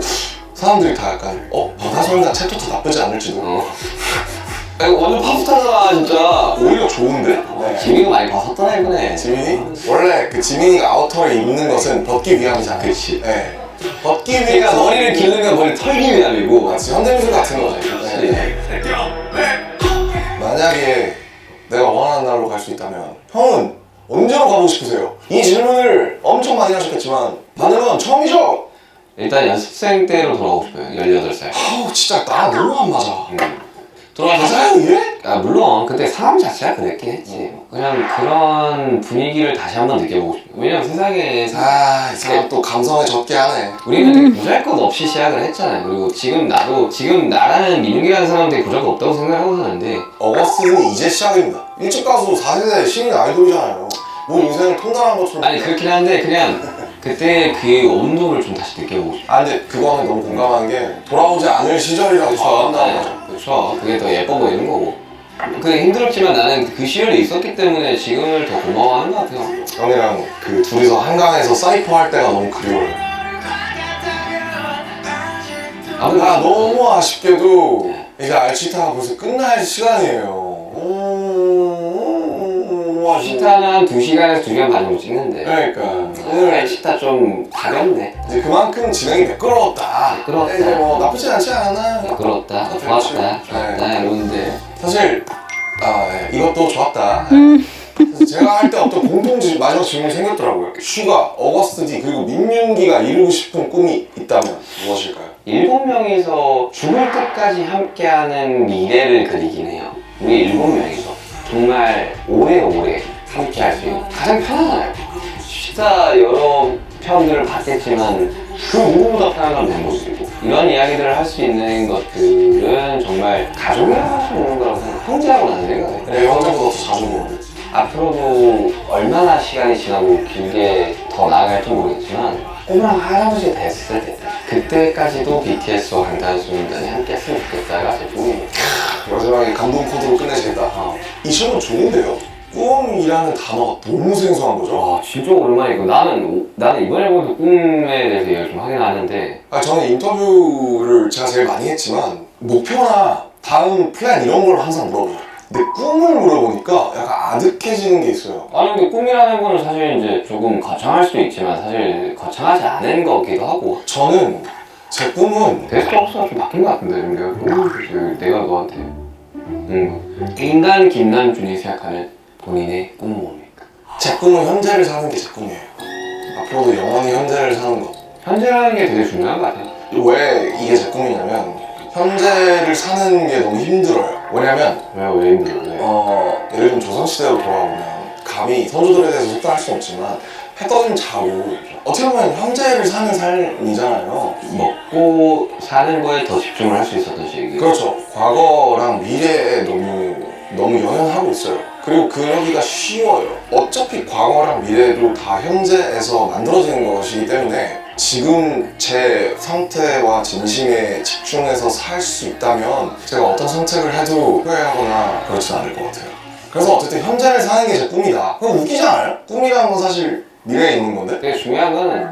C: 사람들이 다 약간 방탄소년단 챕터 나쁘지 않을지도.
D: 이거 완전 팝스타잖아 진짜.
C: 오히려 좋은데? 네.
D: 지민이가 많이 벗었더라 이번에.
C: 지민이? 원래 그 지민이가 아우터를 입는 것은 벗기 위함이잖아.
D: 그치.
C: 네. 벗기 위해서
D: 그러니까 머리를 기르면 머리 털기 위함이고.
C: 마치 현대미술 같은 거죠. 네. 만약에 내가 원하는 날로 갈 수 있다면 형은 언제로 가고 싶으세요? 이 질문을 엄청 많이 하셨겠지만 반응은 처음이죠?
D: 일단 연습생 때로 돌아가고 싶어요. 18살.
C: 아우 진짜 나 너무 안 맞아.
D: 돌아가서
C: 맞아요 이게?
D: 물론 그때 상황 자체가 그랬긴 했지. 그냥 그런 분위기를 다시 한번 느껴보고 싶어요. 왜냐면 세상에
C: 이 사람 또 감성에 젖게 하네.
D: 우리는 되게 보잘것없이 시작을 했잖아요. 그리고 지금 나라는 민욱이라는 사람은 되게 보잘것없다고 생각하고 사는데
C: 어거스트는 이제 시작입니다. 일찍 가수 4세대 신인 아이돌이잖아요. 뭐 인생을 통달한 것처럼.
D: 아니 그렇긴 한데 그냥 그때 그 온도를 좀 다시 느껴보고 싶어요.
C: 근데 그거는 너무 공감한 게 돌아오지 않을 시절이라고 생각한다는 거죠.
D: 그렇죠. 그게 더 예뻐 보이는 거고. 그게 힘들었지만 나는 그 시절이 있었기 때문에 지금을 더 고마워하는 것 같아요.
C: 형이랑 그 둘이서 한강에서 사이퍼 할 때가 너무 그리워요. 너무 아쉽게도 이제 알치타가 벌써 끝날 시간이에요.
D: 시타는 한 2시간에서 2시간 반 정도 찍는데
C: 그러니까
D: 오늘 시타 좀 가볍네.
C: 이제 그만큼 진행이 매끄러웠다.
D: 매끄러웠다.
C: 이제 뭐 나쁘지 않지 않았나?
D: 매끄러웠다. 좋았다. 이러는데
C: 사실 이것도 좋았다. 제가 할 때 어떤 마지막 질문이 생겼더라고요. 슈가, 어거스트 D 그리고 민윤기가 이루고 싶은 꿈이 있다면 무엇일까요?
D: 7명이서 죽을 때까지 함께하는 미래를 그리긴 해요. 우리 7명이서 정말 오래오래 함께 할 수 있는 가장 편안해요. 진짜 여러 편들을 봤겠지만 그 누구보다 편안한 멤버들이고 이런 이야기들을 할 수 있는 것들은 정말 가족이라고 할 수 있는 거라고 생각해요. 형제라고 나는 생각해요.
C: 내 형제보다 더 자주 보는.
D: 앞으로도 얼마나 시간이 지나고 길게 더 나아갈지 모르겠지만 꼬부랑 할아버지가 됐을 때 그때까지도 BTS와 방탄소년단이 함께 했으면 좋겠다가 제 꿈입니다.
C: 마지막에 감동 코드로 끝내시겠다. 이 실은 좋은데요? 꿈이라는 단어가 너무 생소한 거죠?
D: 와 진짜 오랜만이고 나는 이번 앨범도 꿈에 대해서 얘기를 좀 하긴 하는데
C: 저는 인터뷰를 제가 제일 많이 했지만 목표나 다음 플랜 이런 걸 항상 물어봐요. 근데 꿈을 물어보니까 약간 아득해지는 게 있어요.
D: 아니 근데 꿈이라는 거는 사실 이제 조금 거창할 수도 있지만 사실 거창하지 않은 거기도 하고
C: 저는 제 꿈은
D: 데스크톱스가 좀 바뀐 것 같은데 내가 너한테 인간 김남준이 생각하는 본인의 꿈은 뭡니까?
C: 제 꿈은 현재를 사는 게 제 꿈이에요. 앞으로도 영원히 현재를 사는 것.
D: 현재라는 게 되게 중요한 것 같아요.
C: 왜 이게 제 꿈이냐면 현재를 사는 게 너무 힘들어요. 왜냐면
D: 왜 힘들어요?
C: 예를 들면 조선시대로 돌아오면 감히 선조들에 대해서 속단할 수는 없지만 해 떠지면 자고 어떻게 보면 현재를 사는 삶이잖아요.
D: 먹고 사는 거에 더 집중을 할 수 있었던 시기.
C: 그렇죠. 과거랑 미래에 너무 연연하고 있어요. 그리고 그러기가 쉬워요. 어차피 과거랑 미래도 다 현재에서 만들어지는 것이기 때문에 지금 제 상태와 진심에 집중해서 살 수 있다면 제가 어떤 선택을 해도 후회하거나 그렇진 않을 것 같아요. 그래서 어쨌든 현재를 사는 게 제 꿈이다. 그럼 웃기잖아요? 꿈이라는 건 사실 미래에 있는 건데?
D: 되게 중요한 거는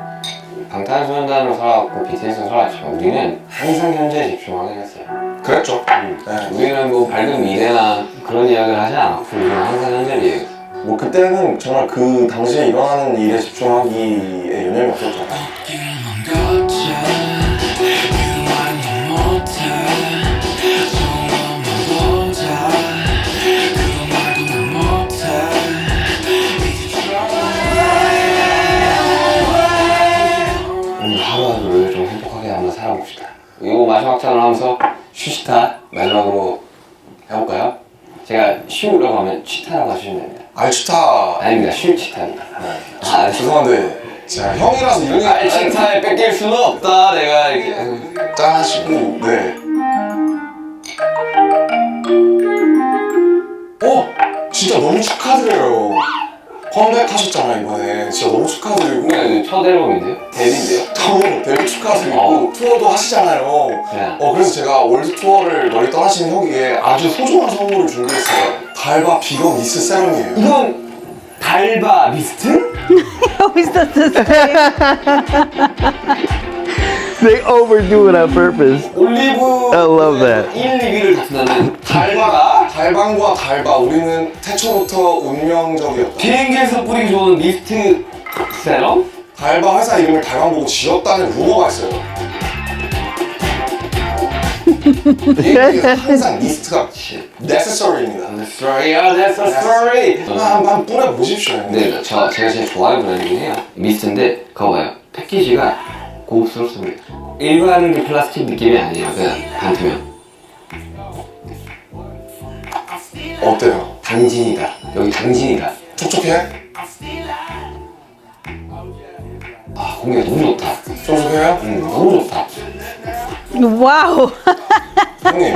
D: 방탄소년단으로 살아왔고 BTS로 살아왔지만 우리는 항상 현재에 집중하긴 했어요.
C: 그랬죠. 네.
D: 우리는 뭐 밝은 미래나 그런 이야기를 하지 않았고 우리는 항상 현재를 얘기했어요.
C: 뭐 그때는 정말 그 당시에 일어나는 일에 집중하기에 여념이 없었죠.
D: 오늘 하루하루를 좀 행복하게 한번 살아봅시다. 이거 마지막 찬을 하면서 쉬시타 마지막으로 해볼까요? 제가 쉬우라고 하면 치타라고 하시면 됩니다.
C: 알치타.
D: 아닙니다. 쉬치타입니다.
C: 죄송한데 제가 형이라서 이런 게
D: 알치타에 뺏길 수는 없다. 내가 이렇게
C: 짠 하시고 네. 진짜 너무 축하드려요. 컴백하셨잖아요 이번에. 진짜 너무 축하드리고
D: 첫 앨범인데요? 데뷔인데요?
C: 너무 데뷔 축하드리고 투어도 하시잖아요.
D: 네.
C: 그래서 제가 월드 투어를 멀리 떠나시는 형에게 아주 소중한 선물을 준비했어요. 달바 비건 미스 세럼이에요.
D: 이건 달바 미스트?
B: Always does the same.
A: They overdo it on purpose.
C: 올리브
A: I love that.
D: 1, 2위를 다투나는
C: 달바가 달방과 달바 우리는 태초부터 운명적이었다.
D: 비행기에서 뿌리기 좋은 미스트 세럼?
C: 달바 회사 이름을 달방 보고 지었다는 루머가 있어요. 비행기에서 항상 미스트가 necessary입니다.
D: Necessary, necessary.
C: 한번 뿌려보십시오.
D: 네, 제가 제일 좋아하는 브랜드 중에 해요. 미스트인데 그거 봐요. 패키지가 고급스럽습니다. 일반 그 플라스틱 느낌이 아니에요. 그냥 반투명.
C: 어때요?
D: 당진이다. 여기 당진이다.
C: 촉촉해?
D: 아 공기가 너무 좋다.
C: 촉촉해요?
D: 너무 좋다.
B: Wow.
C: 형님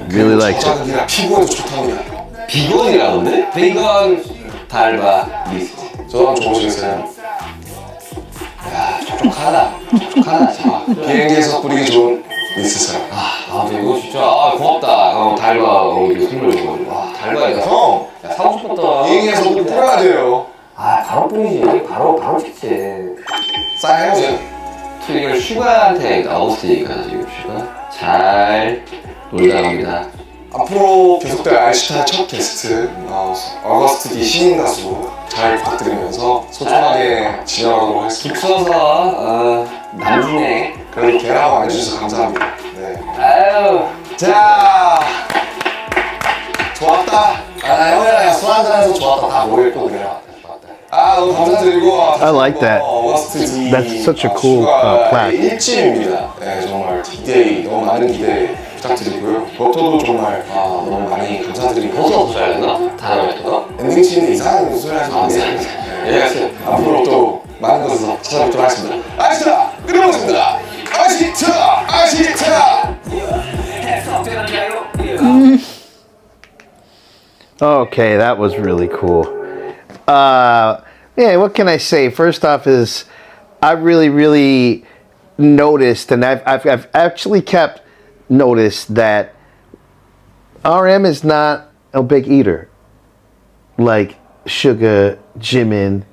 A: Really likes it.
C: 저작이라 피부에도 좋답니다.
D: 비건이라던데? 비건 달바 미스트.
C: 저랑 좋으시겠어요?
D: 야 촉촉하다. 촉촉하다. 자.
C: 비행기에서 뿌리기 좋은 미스트 세럼.
D: 근데 이거 진짜 고맙다. 달바 이거 선물 이거. 와 달바 이거
C: 형!
D: 야, 사고 싶었다.
C: 비행기에서 꼭 뿌려야 돼요.
D: 바로 뿌리지. 바로 찍지.
C: 사인해주세요.
D: 이걸 슈가한테 나왔으니까 지금 슈가 잘 놀다 갑니다.
C: 앞으로 계속될 알시타 첫 게스트 어거스트 D 신인 가수 잘 부탁드리면서 소중하게 진행하도록 하겠습니다.
D: 북서서 남준에
C: 그래도 개라고 안 해주셔서 감사합니다. 네.
D: 아유
C: 자, 좋았다. 형이랑 술 한잔해서 좋았다. 다 모였고 그래요. 너무 감사드리고
A: I like that.
C: 어거스트 D
A: That's such a cool, plaque.
C: 1집입니다. 네, 정말 디데이 너무 많은 기대 부탁드리고요. 버터도 정말 너무 많이 감사드리고
D: 버터 써야 되나? 다음에
C: 엔딩 씬은 이상한 소리 하지 마세요.
D: 네.
C: 앞으로 또 많은 곳에서 찾아뵙도록 하겠습니다. 아시타! 끝내보겠습니다! 아시타! 아시타!
A: Okay, that was really cool. Yeah, what can I say? First off is I really noticed, and I've actually kept notice that RM is not a big eater like Suga, Jimin,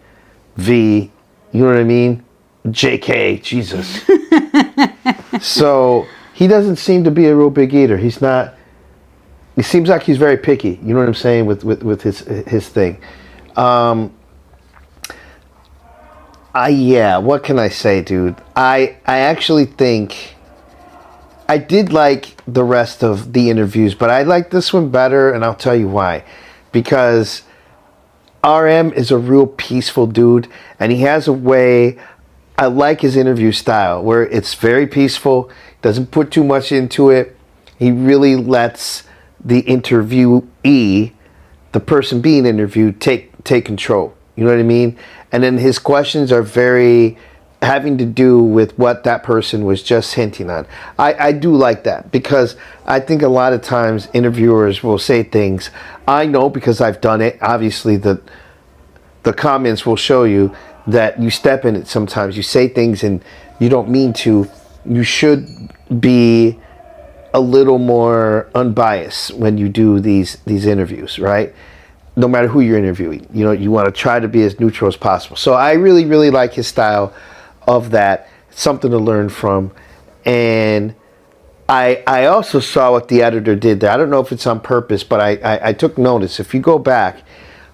A: V, you know what I mean? JK, Jesus. So he doesn't seem to be a real big eater. He's not. It seems like he's very picky. You know what I'm saying with his thing. Yeah. What can I say, dude? I actually think I did like the rest of the interviews, but I like this one better, and I'll tell you why. Because RM is a real peaceful dude, and he has a way. I like his interview style where it's very peaceful, doesn't put too much into it. He really lets the interviewee, the person being interviewed, take control. You know what I mean? And then his questions are very having to do with what that person was just hinting on. I do like that because I think a lot of times interviewers will say things. I know because I've done it. Obviously, the comments will show you that you step in it sometimes. You say things and you don't mean to. You should be a little more unbiased when you do these interviews, right? No matter who you're interviewing, you know, you want to try to be as neutral as possible. So I really, really like his style of that. It's something to learn from. And I also saw what the editor did there. I don't know if it's on purpose, but I took notice. If you go back,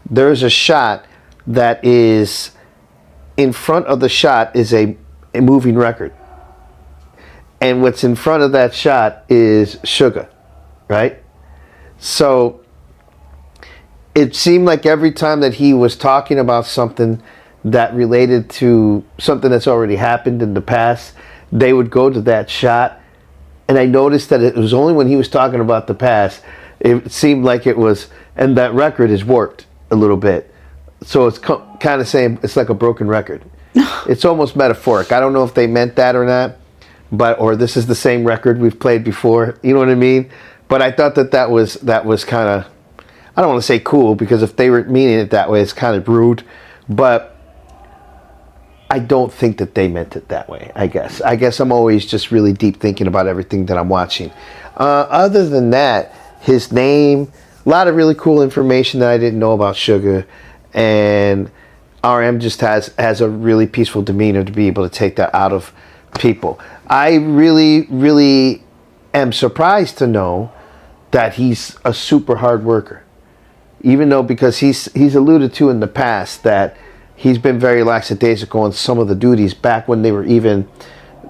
A: there's a shot that is in front of the shot is a moving record. And what's in front of that shot is Suga, right? So it seemed like every time that he was talking about something that related to something that's already happened in the past, they would go to that shot. And I noticed that it was only when he was talking about the past, it seemed like it was, and that record is warped a little bit. So it's kind of saying it's like a broken record. It's almost metaphoric. I don't know if they meant that or not, or this is the same record we've played before. You know what I mean? But I thought that was kind of, I don't want to say cool, because if they were meaning it that way, it's kind of rude. But I don't think that they meant it that way. I guess I'm always just really deep thinking about everything that I'm watching. Other than that, his name, a lot of really cool information that I didn't know about Suga. And RM just has a really peaceful demeanor to be able to take that out of people. I really, really am surprised to know that he's a super hard worker. Even though, because he's alluded to in the past that he's been very lackadaisical on some of the duties back when they were even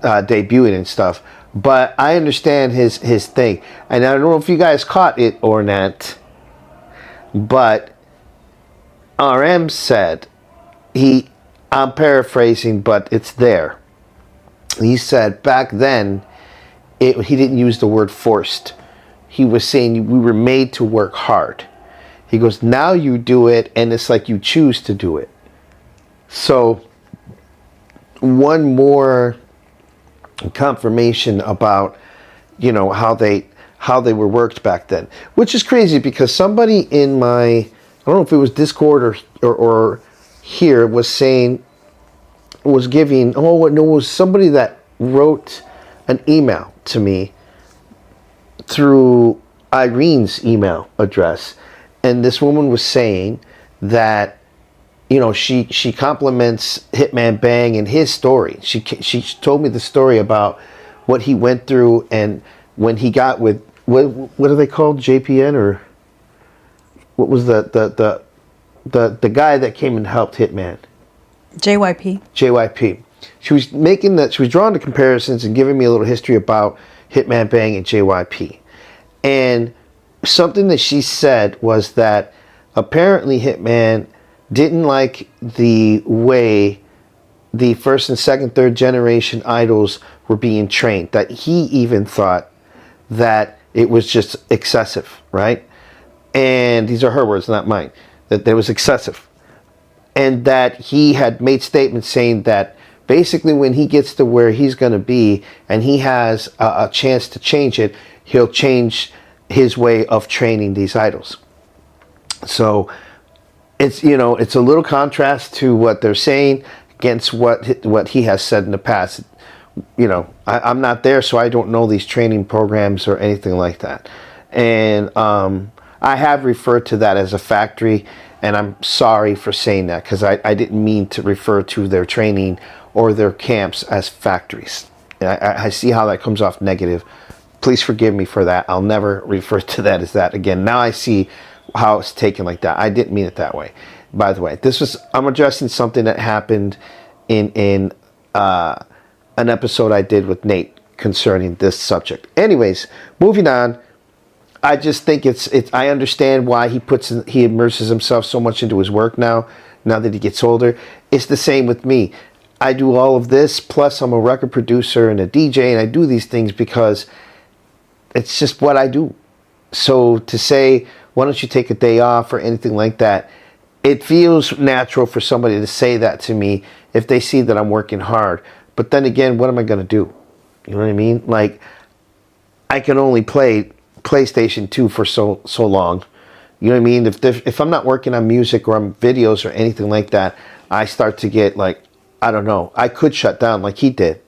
A: debuting and stuff. But I understand his thing. And I don't know if you guys caught it or not, but RM said, I'm paraphrasing, but it's there. He said back then, he didn't use the word forced. He was saying we were made to work hard. He goes, now you do it, and it's like you choose to do it. So, one more confirmation about, you know, how they were worked back then, which is crazy because somebody in my, I don't know if it was Discord or here, was giving, it was somebody that wrote an email to me through Irene's email address. And this woman was saying that, you know, she compliments Hitman Bang and his story. She told me the story about what he went through and when he got with, what are they called, JPN, or what was the guy that came and helped Hitman? JYP. She was drawing the comparisons and giving me a little history about Hitman Bang and JYP. And something that she said was that apparently Hitman didn't like the way the first and second, third generation idols were being trained. That he even thought that it was just excessive, right? And these are her words, not mine. That it was excessive. And that he had made statements saying that basically when he gets to where he's going to be and he has a chance to change it, he'll change his way of training these idols. So it's, you know, it's a little contrast to what they're saying against what he has said in the past. I'm not there, so I don't know these training programs or anything like that. And I have referred to that as a factory, and I'm sorry for saying that because I didn't mean to refer to their training or their camps as factories. I see how that comes off negative. Please forgive me for that. I'll never refer to that as that again. Now I see how it's taken like that. I didn't mean it that way. By the way, I'm addressing something that happened in an episode I did with Nate concerning this subject. Anyways, moving on. I just think it's I understand why he immerses himself so much into his work now that he gets older. It's the same with me. I do all of this, plus I'm a record producer and a DJ, and I do these things because it's just what I do. So to say, why don't you take a day off or anything like that, it feels natural for somebody to say that to me if they see that I'm working hard. But then again, what am I going to do? You know what I mean? Like, I can only play PlayStation 2 for so long. You know what I mean? If I'm not working on music or on videos or anything like that, I start to get like, I don't know. I could shut down like he did.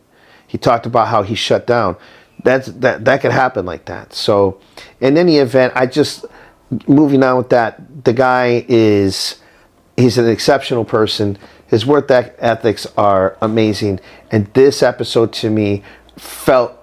A: He talked about how he shut down. That could happen like that. So in any event, moving on with that, the guy he's an exceptional person. His work ethics are amazing. And this episode to me felt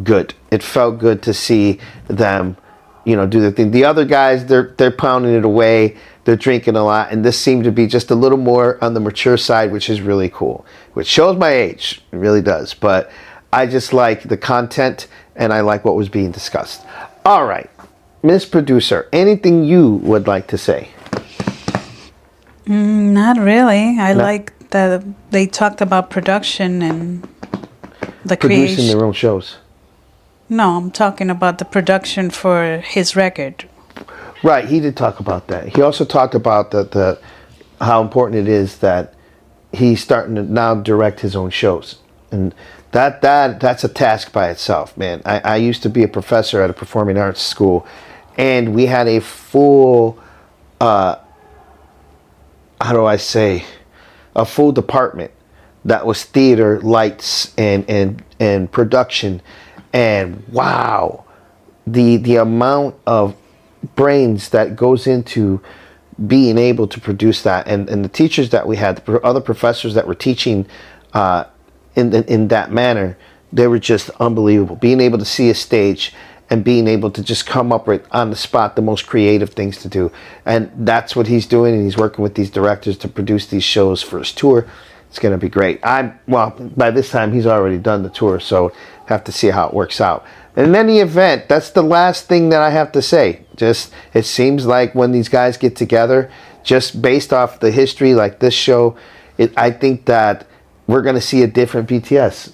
A: good. It felt good to see them, do their thing. The other guys, they're pounding it away. They're drinking a lot. And this seemed to be just a little more on the mature side, which is really cool. Which shows my age. It really does. But I just like the content and I like what was being discussed. All right. Miss Producer, anything you would like to say?
B: Not really. I like that they talked about production and the
A: Producing
B: creation.
A: their own shows.
B: No, I'm talking about the production for his record.
A: Right, he did talk about that. He also talked about how important it is that he's starting to now direct his own shows. And that's a task by itself, man. I used to be a professor at a performing arts school, and we had a full, a full department that was theater, lights, and production. And wow, the amount of brains that goes into being able to produce that, and the teachers that we had, the other professors that were teaching in that manner, they were just unbelievable. Being able to see a stage and being able to just come up with on the spot the most creative things to do, and that's what he's doing. And he's working with these directors to produce these shows for his tour. It's going to be great. By this time he's already done the tour, so have to see how it works out. In any event, that's the last thing that I have to say. Just, it seems like when these guys get together, just based off the history, like this show, I think that we're going to see a different BTS.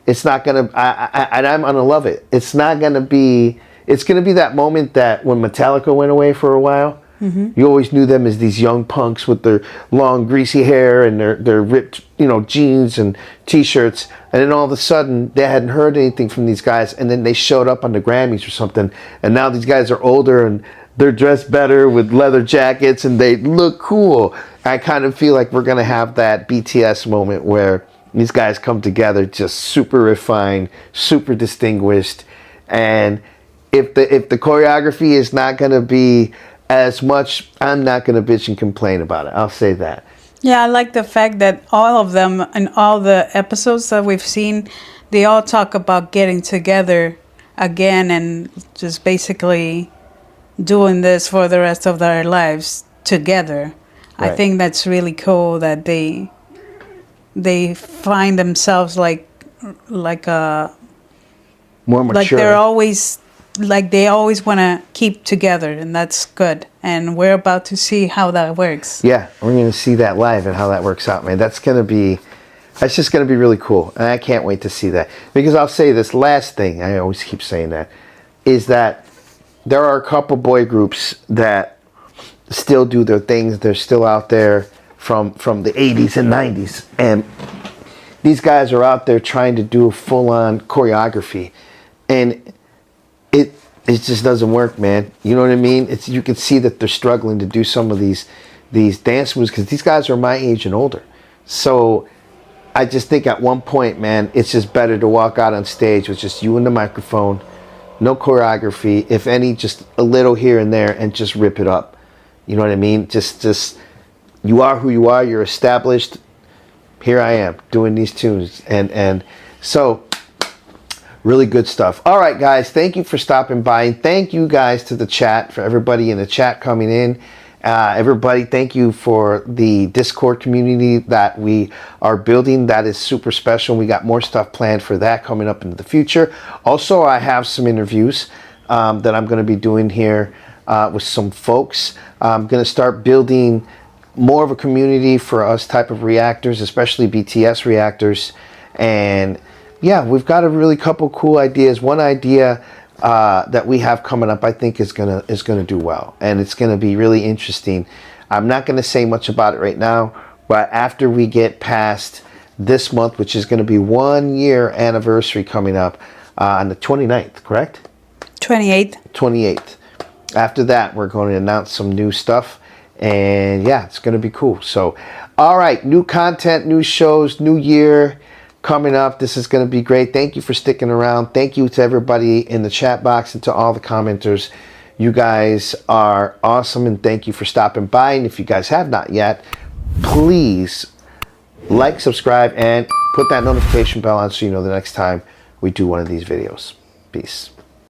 A: It's not going to, I'm going to love it. It's not going to be, it's going to be that moment that when Metallica went away for a while, you always knew them as these young punks with their long greasy hair and their ripped, jeans and t-shirts. And then all of a sudden they hadn't heard anything from these guys. And then they showed up on the Grammys or something. And now these guys are older and they're dressed better with leather jackets and they look cool. I kind of feel like we're going to have that BTS moment where these guys come together just super refined, super distinguished. And if the choreography is not going to be as much, I'm not going to bitch and complain about it. I'll say that.
B: Yeah, I like the fact that all of them in all the episodes that we've seen, they all talk about getting together again and just basically doing this for the rest of their lives together. Right. I think that's really cool that they find themselves like a
A: more mature.
B: Like they're always like they always want to keep together, and that's good. And we're about to see how that works.
A: Yeah, we're going to see that live and how that works out, man. That's just going to be really cool. And I can't wait to see that. Because I'll say this last thing, I always keep saying that, is that there are a couple boy groups that still do their things. They're still out there from the 80s and 90s. And these guys are out there trying to do a full-on choreography. And it just doesn't work, man. You know what I mean? You can see that they're struggling to do some of these dance moves because these guys are my age and older. So I just think at one point, man, it's just better to walk out on stage with just you and the microphone, no choreography, if any, just a little here and there, and just rip it up. You know what I mean? Just you are who you are. You're established. Here I am doing these tunes, and so really good stuff. All right, guys, thank you for stopping by, and thank you guys to the chat, for everybody in the chat coming in. Everybody, thank you for the Discord community that we are building. That is super special. We got more stuff planned for that coming up into the future. Also, I have some interviews that I'm going to be doing here with some folks. I'm going to start building more of a community for us type of reactors, especially BTS reactors. And yeah, we've got a really couple cool ideas. One idea that we have coming up, I think is gonna do well, and it's gonna be really interesting. I'm not gonna say much about it right now, but after we get past this month, which is gonna be 1 year anniversary coming up on the 29th, correct?
B: 28th.
A: 28th. After that, we're going to announce some new stuff, and yeah, it's gonna be cool. So, all right, new content, new shows, new year coming up. This is going to be great. Thank you for sticking around. Thank you to everybody in the chat box and to all the commenters. You guys are awesome, and thank you for stopping by. And if you guys have not yet, please like, subscribe, and put that notification bell on so you know the next time we do one of these videos. Peace.